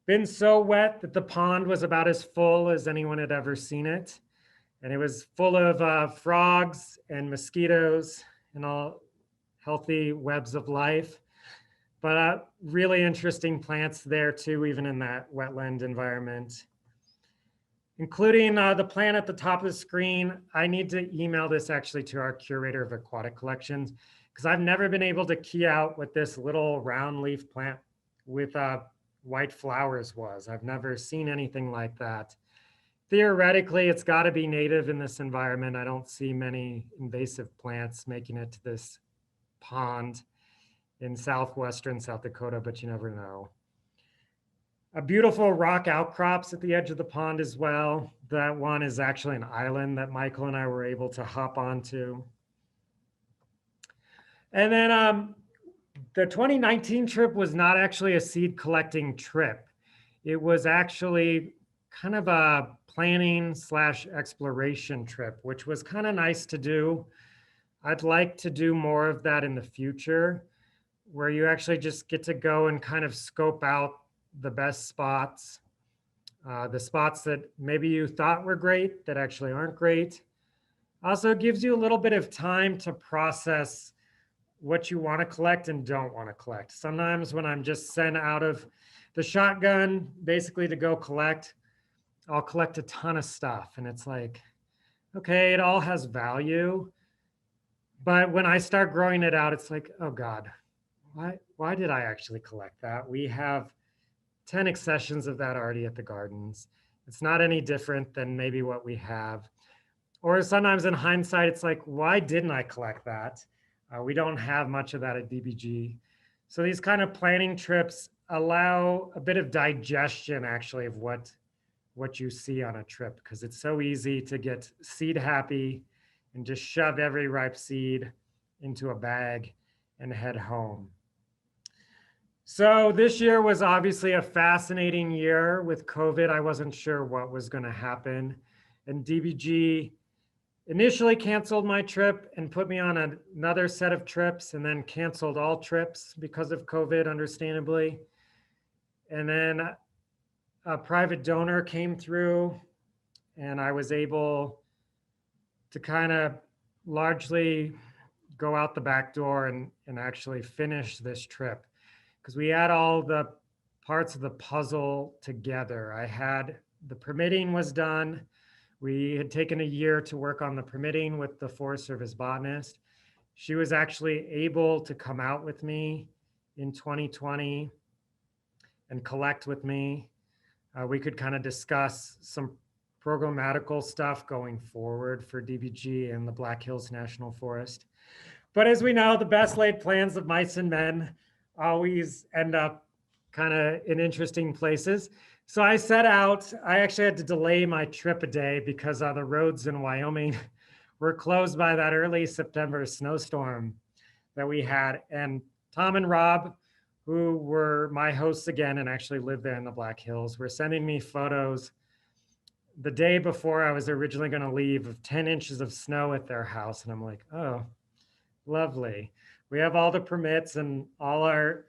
been so wet that the pond was about as full as anyone had ever seen it. And it was full of frogs and mosquitoes and all healthy webs of life. But really interesting plants there too, even in that wetland environment. Including the plant at the top of the screen. I need to email this actually to our curator of aquatic collections, because I've never been able to key out what this little round leaf plant with white flowers was. I've never seen anything like that. Theoretically, it's got to be native in this environment. I don't see many invasive plants making it to this pond in southwestern South Dakota, but you never know. A beautiful rock outcrops at the edge of the pond as well. That one is actually an island that Michael and I were able to hop onto. And then the 2019 trip was not actually a seed collecting trip. It was actually kind of a planning / exploration trip, which was kind of nice to do. I'd like to do more of that in the future, where you actually just get to go and kind of scope out the best spots, the spots that maybe you thought were great that actually aren't great. Also gives you a little bit of time to process what you want to collect and don't want to collect. Sometimes when I'm just sent out of the shotgun, basically to go collect, I'll collect a ton of stuff. And it's like, okay, it all has value. But when I start growing it out, it's like, oh God, why did I actually collect that? We have 10 accessions of that already at the gardens. It's not any different than maybe what we have. Or sometimes in hindsight, it's like, why didn't I collect that? We don't have much of that at DBG. So these kind of planning trips allow a bit of digestion actually of what you see on a trip, because it's so easy to get seed happy and just shove every ripe seed into a bag and head home. So this year was obviously a fascinating year with COVID. I wasn't sure what was going to happen. And DBG initially canceled my trip and put me on another set of trips, and then canceled all trips because of COVID, understandably. And then a private donor came through, and I was able to kind of largely go out the back door and actually finish this trip, because we had all the parts of the puzzle together. I had the permitting was done. We had taken a year to work on the permitting with the Forest Service botanist. She was actually able to come out with me in 2020 and collect with me. We could kind of discuss some programmatical stuff going forward for DBG and the Black Hills National Forest. But as we know, the best laid plans of mice and men always end up kind of in interesting places. So I set out. I actually had to delay my trip a day because the roads in Wyoming were closed by that early September snowstorm that we had. And Tom and Rob, who were my hosts again and actually lived there in the Black Hills, were sending me photos the day before I was originally going to leave of 10 inches of snow at their house. And I'm like, oh, lovely. We have all the permits and all our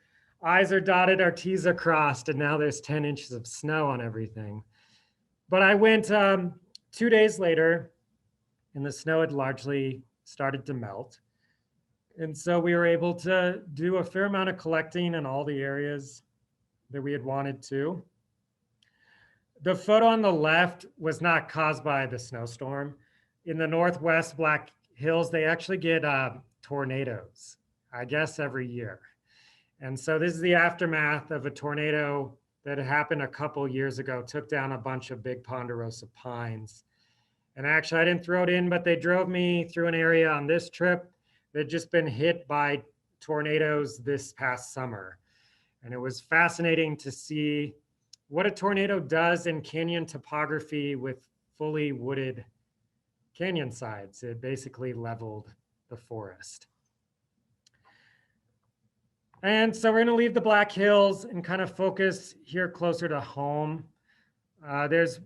I's are dotted, our T's are crossed, and now there's 10 inches of snow on everything. But I went 2 days later, and the snow had largely started to melt. And so we were able to do a fair amount of collecting in all the areas that we had wanted to. The photo on the left was not caused by the snowstorm. In the Northwest Black Hills, they actually get tornadoes, I guess, every year. And so this is the aftermath of a tornado that happened a couple years ago, took down a bunch of big ponderosa pines. And actually, I didn't throw it in, but they drove me through an area on this trip that had just been hit by tornadoes this past summer. And it was fascinating to see what a tornado does in canyon topography with fully wooded canyon sides. It basically leveled the forest. And so we're going to leave the Black Hills and kind of focus here closer to home. There's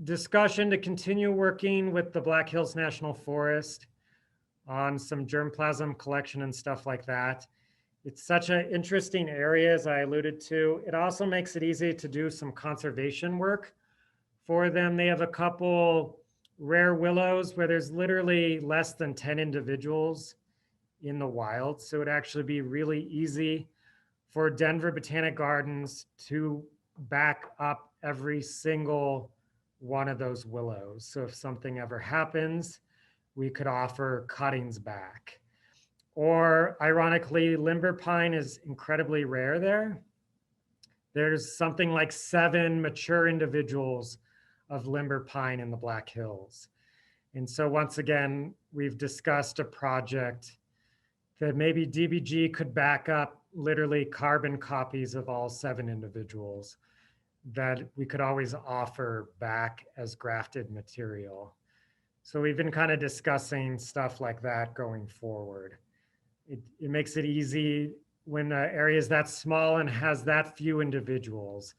discussion to continue working with the Black Hills National Forest on some germplasm collection and stuff like that. It's such an interesting area, as I alluded to. It also makes it easy to do some conservation work for them. They have a couple rare willows where there's literally less than 10 individuals in the wild. So it'd actually be really easy for Denver Botanic Gardens to back up every single one of those willows. So if something ever happens, we could offer cuttings back. Or ironically, limber pine is incredibly rare there. There's something like 7 mature individuals of limber pine in the Black Hills. And so once again, we've discussed a project that maybe DBG could back up literally carbon copies of all 7 individuals that we could always offer back as grafted material. So we've been kind of discussing stuff like that going forward. It makes it easy when the area is that small and has that few individuals,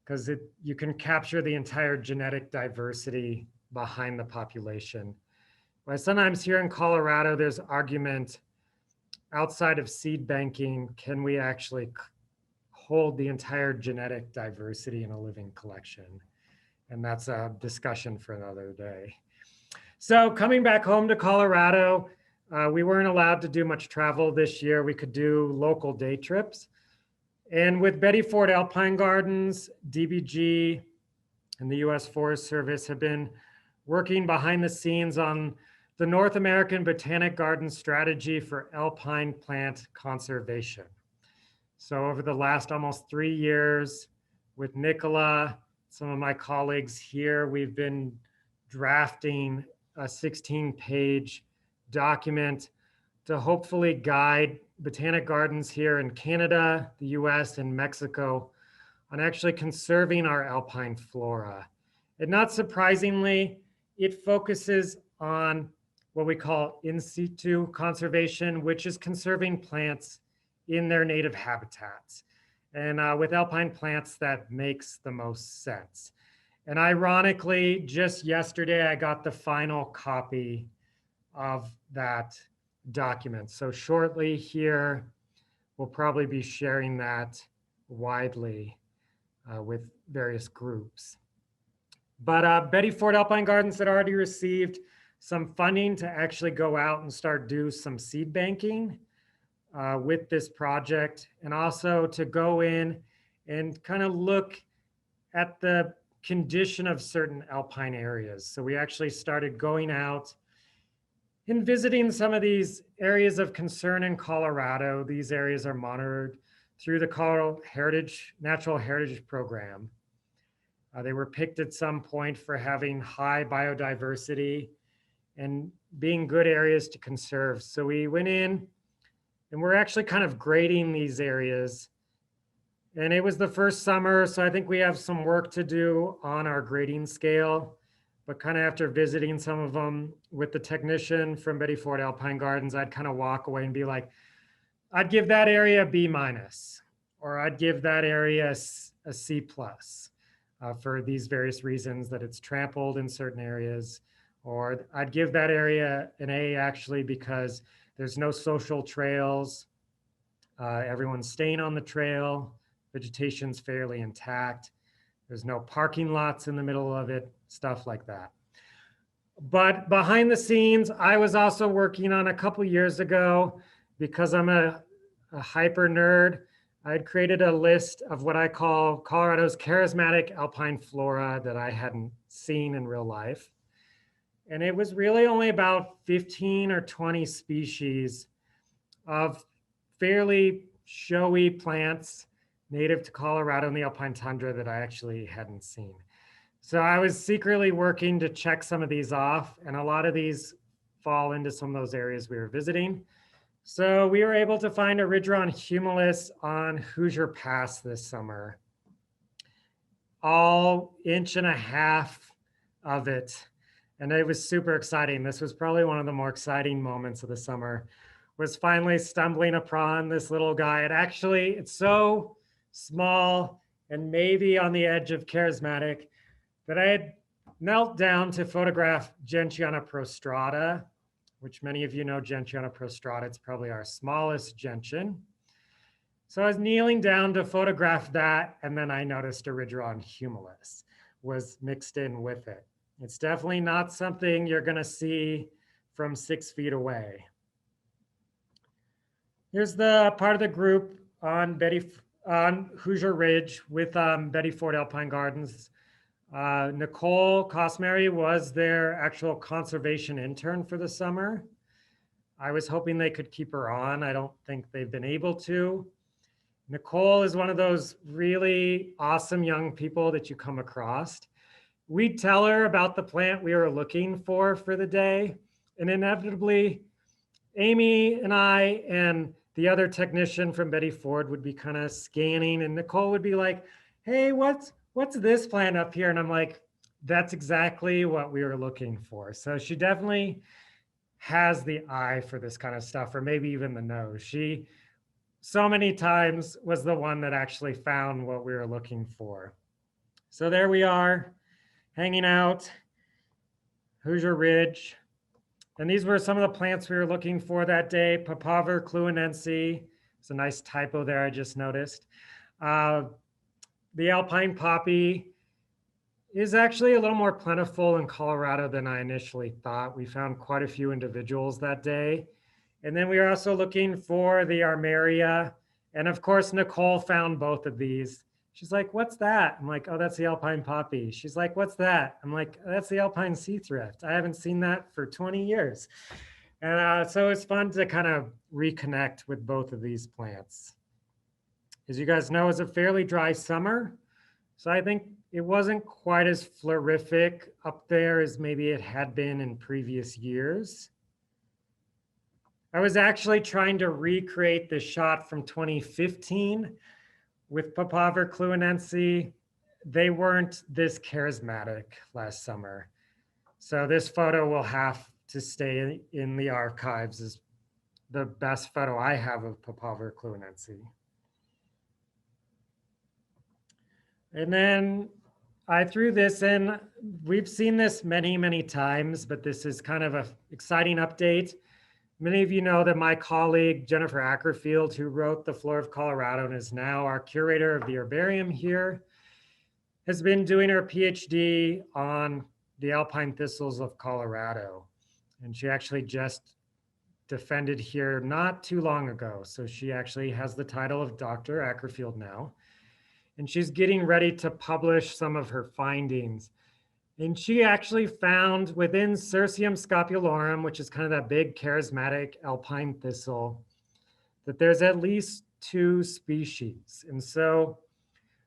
because you can capture the entire genetic diversity behind the population. But sometimes here in Colorado, there's argument outside of seed banking, can we actually hold the entire genetic diversity in a living collection? And that's a discussion for another day. So coming back home to Colorado, we weren't allowed to do much travel this year. We could do local day trips. And with Betty Ford Alpine Gardens, DBG, and the US Forest Service have been working behind the scenes on the North American Botanic Garden strategy for alpine plant conservation. So over the last almost 3 years with Nicola, some of my colleagues here, we've been drafting a 16-page document to hopefully guide botanic gardens here in Canada, the US, and Mexico on actually conserving our alpine flora. And not surprisingly, it focuses on what we call in situ conservation, which is conserving plants in their native habitats. And with alpine plants, that makes the most sense. And ironically, just yesterday, I got the final copy of that document. So shortly here, we'll probably be sharing that widely with various groups. But Betty Ford Alpine Gardens had already received some funding to actually go out and start do some seed banking with this project, and also to go in and kind of look at the condition of certain alpine areas. So we actually started going out and visiting some of these areas of concern in Colorado. These areas are monitored through the Colorado Natural Heritage Program. They were picked at some point for having high biodiversity and being good areas to conserve. So we went in and we're actually kind of grading these areas. And it was the first summer, so I think we have some work to do on our grading scale. But kind of after visiting some of them with the technician from Betty Ford Alpine Gardens, I'd kind of walk away and be like, I'd give that area a B-, or I'd give that area a C+, for these various reasons, that it's trampled in certain areas. Or I'd give that area an A actually because there's no social trails. Everyone's staying on the trail. Vegetation's fairly intact. There's no parking lots in the middle of it, stuff like that. But behind the scenes, I was also working on a couple years ago, because I'm a hyper nerd. I had created a list of what I call Colorado's charismatic alpine flora that I hadn't seen in real life. And it was really only about 15 or 20 species of fairly showy plants native to Colorado and the alpine tundra that I actually hadn't seen. So I was secretly working to check some of these off, and a lot of these fall into some of those areas we were visiting. So we were able to find a Ridgeron humilis on Hoosier Pass this summer, all 1.5 inches of it. And it was super exciting. This was probably one of the more exciting moments of the summer, was finally stumbling upon this little guy. It's so small and maybe on the edge of charismatic that I had knelt down to photograph Gentiana prostrata, which many of you know Gentiana prostrata. It's probably our smallest gentian. So I was kneeling down to photograph that, and then I noticed a Ridgeron humilis was mixed in with it. It's definitely not something you're gonna see from 6 feet away. Here's the part of the group on Hoosier Ridge with Betty Ford Alpine Gardens. Nicole Cosmary was their actual conservation intern for the summer. I was hoping they could keep her on. I don't think they've been able to. Nicole is one of those really awesome young people that you come across. We'd tell her about the plant we were looking for the day, and inevitably, Amy and I and the other technician from Betty Ford would be kind of scanning, and Nicole would be like, hey, what's this plant up here? And I'm like, that's exactly what we were looking for. So she definitely has the eye for this kind of stuff, or maybe even the nose. She so many times was the one that actually found what we were looking for. So there we are, hanging out, Hoosier Ridge. And these were some of the plants we were looking for that day. Papaver cluanense. It's a nice typo there, I just noticed. The alpine poppy is actually a little more plentiful in Colorado than I initially thought. We found quite a few individuals that day. And then we were also looking for the armeria. And of course, Nicole found both of these. She's like, what's that? I'm like, oh, that's the alpine poppy. She's like, what's that? I'm like, that's the alpine sea thrift. I haven't seen that for 20 years. And so it's fun to kind of reconnect with both of these plants. As you guys know, it was a fairly dry summer. So I think it wasn't quite as florific up there as maybe it had been in previous years. I was actually trying to recreate the shot from 2015 with Papaver cluanense. They weren't this charismatic last summer. So this photo will have to stay in the archives as the best photo I have of Papaver cluanense. And then I threw this in. We've seen this many, many times, but this is kind of an exciting update. Many of you know that my colleague, Jennifer Ackerfield, who wrote The Flora of Colorado and is now our curator of the herbarium here, has been doing her PhD on the alpine thistles of Colorado. And she actually just defended here not too long ago. So she actually has the title of Dr. Ackerfield now. And she's getting ready to publish some of her findings. And she actually found within Cirsium scopulorum, which is kind of that big charismatic alpine thistle, that there's at least 2 species. And so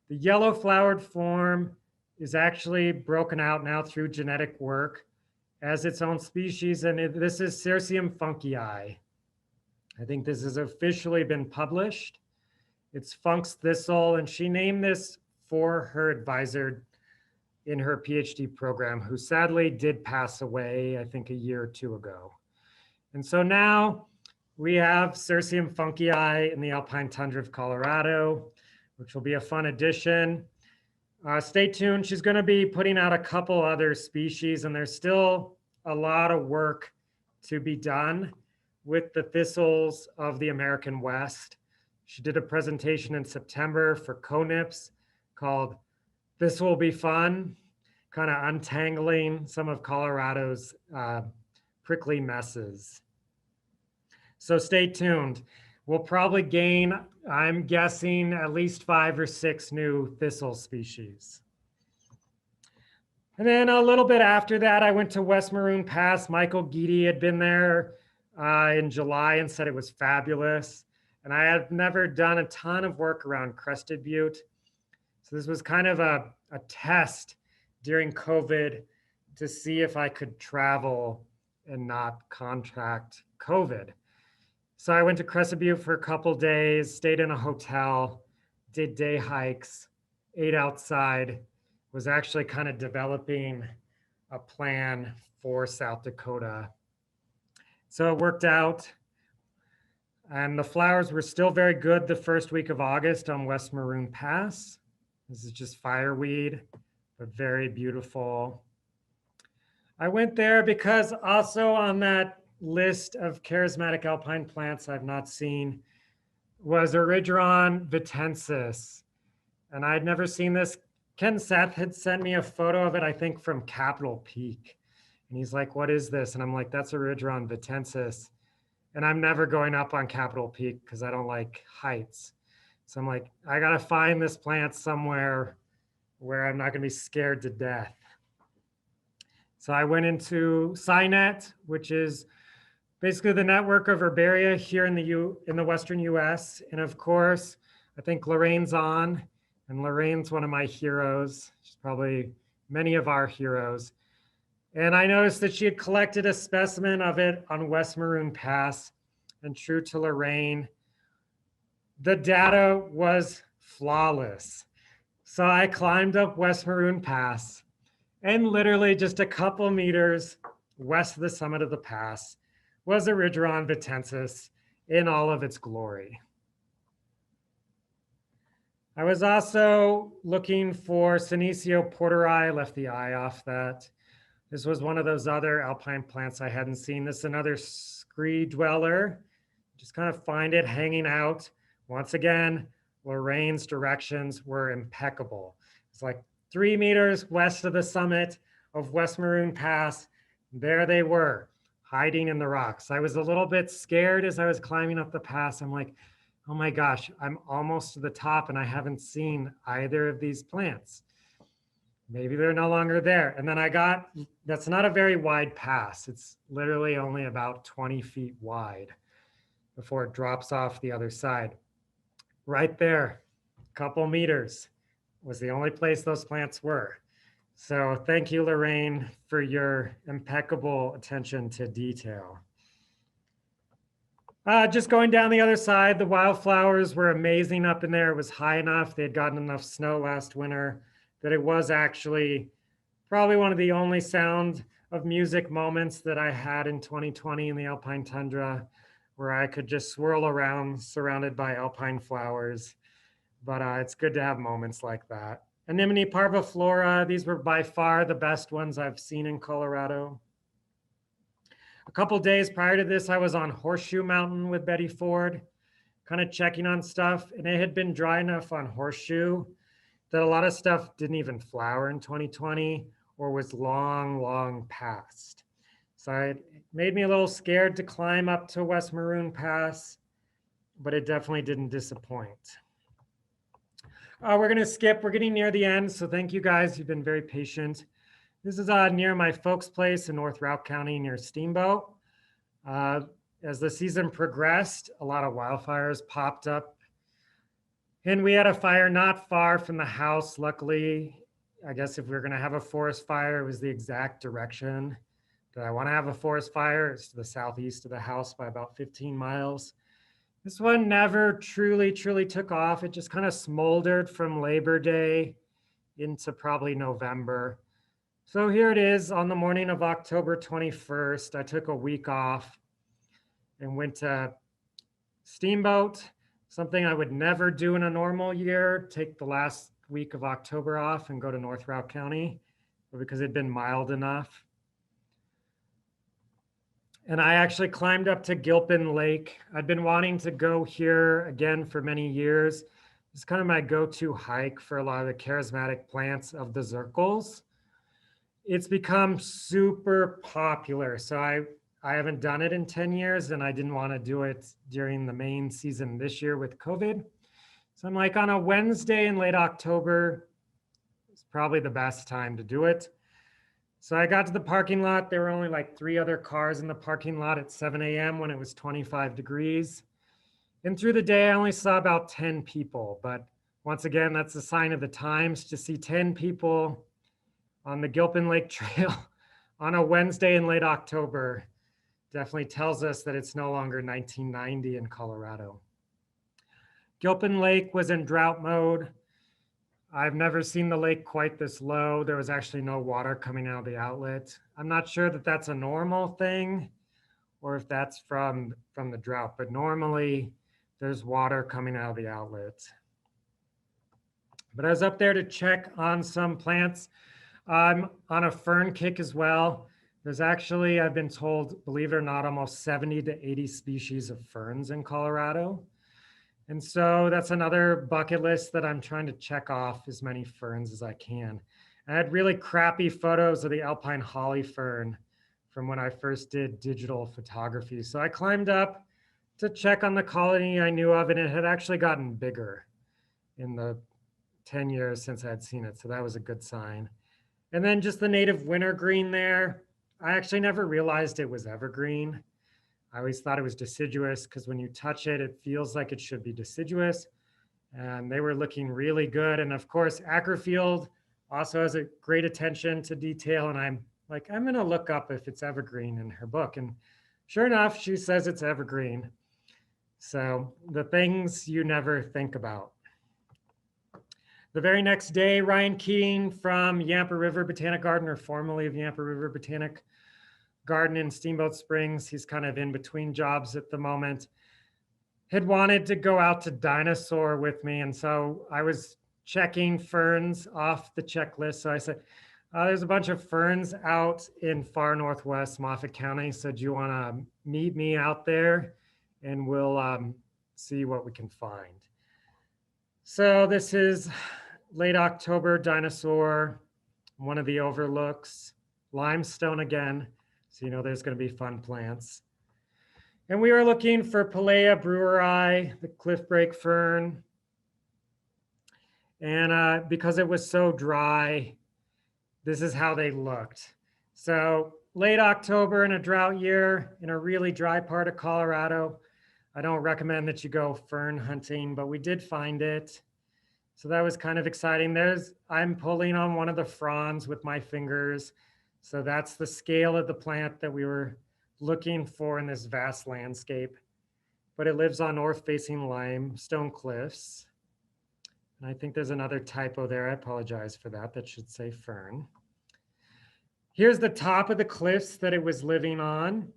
the yellow flowered form is actually broken out now through genetic work as its own species. And this is Cirsium funkii. I think this has officially been published. It's Funk's thistle, and she named this for her advisor in her PhD program, who sadly did pass away, I think a year or 2 ago. And so now we have Cirsium funkii in the alpine tundra of Colorado, which will be a fun addition. Stay tuned. She's going to be putting out a couple other species, and there's still a lot of work to be done with the thistles of the American West. She did a presentation in September for CONIPS called This Will Be Fun. kind of untangling some of Colorado's prickly messes. So stay tuned. We'll probably gain, I'm guessing, at least 5 or 6 new thistle species. And then a little bit after that, I went to West Maroon Pass. Michael Geedy had been there in July and said it was fabulous. And I had never done a ton of work around Crested Butte. So this was kind of a test during COVID to see if I could travel and not contract COVID. So I went to Crested Butte for a couple days, stayed in a hotel, did day hikes, ate outside, was actually kind of developing a plan for South Dakota. So it worked out. And the flowers were still very good the first week of August on West Maroon Pass. This is just fireweed, but very beautiful. I went there because also on that list of charismatic alpine plants I've not seen was Erigeron vitensis. And I'd never seen this. Ken Seth had sent me a photo of it, I think from Capitol Peak. And he's like, what is this? And I'm like, that's Erigeron vitensis. And I'm never going up on Capitol Peak because I don't like heights. So I'm like, I got to find this plant somewhere where I'm not going to be scared to death. So I went into SciNet, which is basically the network of herbaria here in the Western US. And of course, I think Lorraine's on, and Lorraine's one of my heroes. She's probably many of our heroes. And I noticed that she had collected a specimen of it on West Maroon Pass. And true to Lorraine, the data was flawless. So I climbed up West Maroon Pass, and literally just a couple meters west of the summit of the pass was Erigeron vitensis in all of its glory. I was also looking for Senecio porteri. I left the eye off that. This was one of those other alpine plants I hadn't seen. This is another scree dweller. Just kind of find it hanging out. Once again, Lorraine's directions were impeccable. It's like 3 meters west of the summit of West Maroon Pass. There they were, hiding in the rocks. I was a little bit scared as I was climbing up the pass. I'm like, oh my gosh, I'm almost to the top and I haven't seen either of these plants. Maybe they're no longer there. And then that's not a very wide pass. It's literally only about 20 feet wide before it drops off the other side. Right there, a couple meters was the only place those plants were. So thank you, Lorraine, for your impeccable attention to detail. Just going down the other side, the wildflowers were amazing up in there. It was high enough. They had gotten enough snow last winter that it was actually probably one of the only Sound of Music moments that I had in 2020 in the alpine tundra, where I could just swirl around surrounded by alpine flowers. But it's good to have moments like that. Anemone parviflora, these were by far the best ones I've seen in Colorado. A couple days prior to this, I was on Horseshoe Mountain with Betty Ford, kind of checking on stuff. And it had been dry enough on Horseshoe that a lot of stuff didn't even flower in 2020 or was long past. So it made me a little scared to climb up to West Maroon Pass, but it definitely didn't disappoint. We're going to skip. We're getting near the end, so thank you guys. You've been very patient. This is near my folks' place in North Routt County near Steamboat. As the season progressed, a lot of wildfires popped up. And we had a fire not far from the house. Luckily, I guess if we were going to have a forest fire, it was the exact direction that I want to have a forest fire. It's to the southeast of the house by about 15 miles. This one never truly took off. It just kind of smoldered from Labor Day into probably November. So here it is on the morning of October 21st. I took a week off and went to Steamboat, something I would never do in a normal year, take the last week of October off and go to North Routt County, but because it'd been mild enough. And I actually climbed up to Gilpin Lake. I'd been wanting to go here again for many years. It's kind of my go-to hike for a lot of the charismatic plants of the zircles. It's become super popular. So I haven't done it in 10 years and I didn't want to do it during the main season this year with COVID. So I'm like on a Wednesday in late October, it's probably the best time to do it. So I got to the parking lot. There were only like 3 other cars in the parking lot at 7 a.m. when it was 25 degrees. And through the day, I only saw about 10 people. But once again, that's a sign of the times to see 10 people on the Gilpin Lake Trail on a Wednesday in late October definitely tells us that it's no longer 1990 in Colorado. Gilpin Lake was in drought mode. I've never seen the lake quite this low. There was actually no water coming out of the outlet. I'm not sure that that's a normal thing or if that's from the drought, but normally there's water coming out of the outlet. But I was up there to check on some plants. I'm on a fern kick as well. There's actually, I've been told, believe it or not, almost 70 to 80 species of ferns in Colorado. And so that's another bucket list that I'm trying to check off as many ferns as I can. I had really crappy photos of the alpine holly fern from when I first did digital photography. So I climbed up to check on the colony I knew of, and it had actually gotten bigger in the 10 years since I had seen it. So that was a good sign. And then just the native wintergreen there. I actually never realized it was evergreen. I always thought it was deciduous because when you touch it, it feels like it should be deciduous. And they were looking really good. And of course, Ackerfield also has a great attention to detail. And I'm like, I'm going to look up if it's evergreen in her book. And sure enough, she says it's evergreen. So the things you never think about. The very next day, Ryan Keating from Yampa River Botanic Garden, or formerly of Yampa River Botanic Garden in Steamboat Springs, he's kind of in between jobs at the moment, had wanted to go out to Dinosaur with me. And so I was checking ferns off the checklist. So I said, there's a bunch of ferns out in far northwest Moffat County. So do you want to meet me out there? And we'll see what we can find. So this is late October, Dinosaur, one of the overlooks, limestone again. So you know there's going to be fun plants. And we were looking for Palea breweri, the cliffbreak fern. And because it was so dry, this is how they looked. So late October in a drought year, in a really dry part of Colorado, I don't recommend that you go fern hunting, but we did find it. So that was kind of exciting. I'm pulling on one of the fronds with my fingers. So that's the scale of the plant that we were looking for in this vast landscape. But it lives on north-facing limestone cliffs. And I think there's another typo there. I apologize for that. That should say fern. Here's the top of the cliffs that it was living on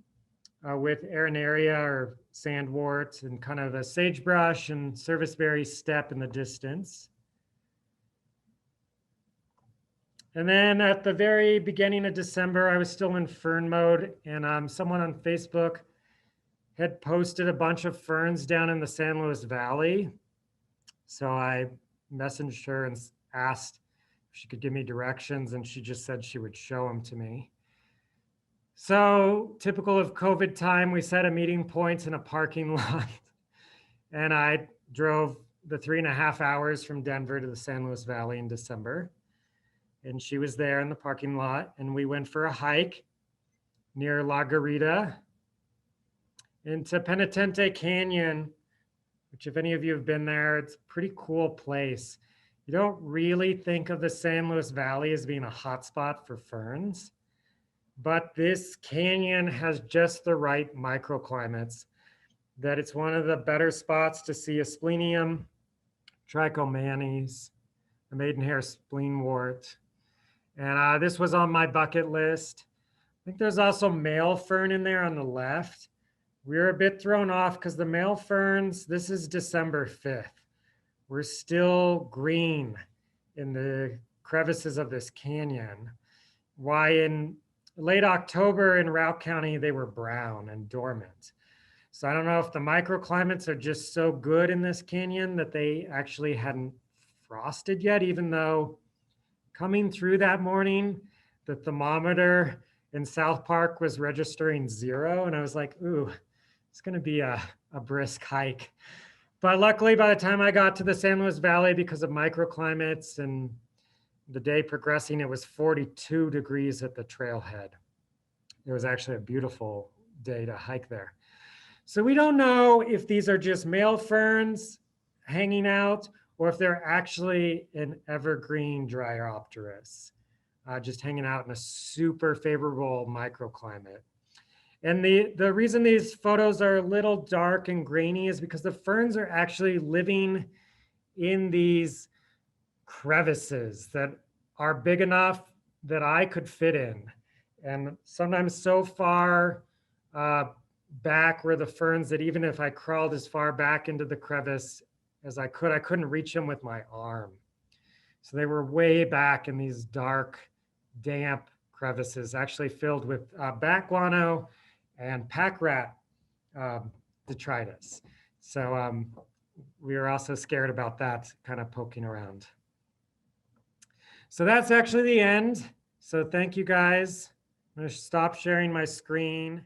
with arenaria or sandwort and kind of a sagebrush and serviceberry steppe in the distance. And then at the very beginning of December, I was still in fern mode, and someone on Facebook had posted a bunch of ferns down in the San Luis Valley. So I messaged her and asked if she could give me directions, and she just said she would show them to me. So typical of COVID time, we set a meeting point in a parking lot, and I drove the 3.5 hours from Denver to the San Luis Valley in December. And she was there in the parking lot, and we went for a hike near La Garita into Penitente Canyon, which if any of you have been there, it's a pretty cool place. You don't really think of the San Luis Valley as being a hotspot for ferns, but this canyon has just the right microclimates that it's one of the better spots to see Asplenium, Trichomanes, the maidenhair spleenwort. And this was on my bucket list. I think there's also male fern in there on the left. We were a bit thrown off because the male ferns, this is December 5th. We're still green in the crevices of this canyon. Why in late October in Routt County, they were brown and dormant. So I don't know if the microclimates are just so good in this canyon that they actually hadn't frosted yet, even though coming through that morning, the thermometer in South Park was registering 0. And I was like, ooh, it's going to be a brisk hike. But luckily, by the time I got to the San Luis Valley, because of microclimates and the day progressing, it was 42 degrees at the trailhead. It was actually a beautiful day to hike there. So we don't know if these are just male ferns hanging out or if they're actually an evergreen Dryopteris, just hanging out in a super favorable microclimate. And the reason these photos are a little dark and grainy is because the ferns are actually living in these crevices that are big enough that I could fit in. And sometimes so far back were the ferns that even if I crawled as far back into the crevice as I couldn't reach them with my arm. So they were way back in these dark, damp crevices, actually filled with bat guano and pack rat detritus. So we were also scared about that kind of poking around. So that's actually the end. So thank you guys. I'm going to stop sharing my screen.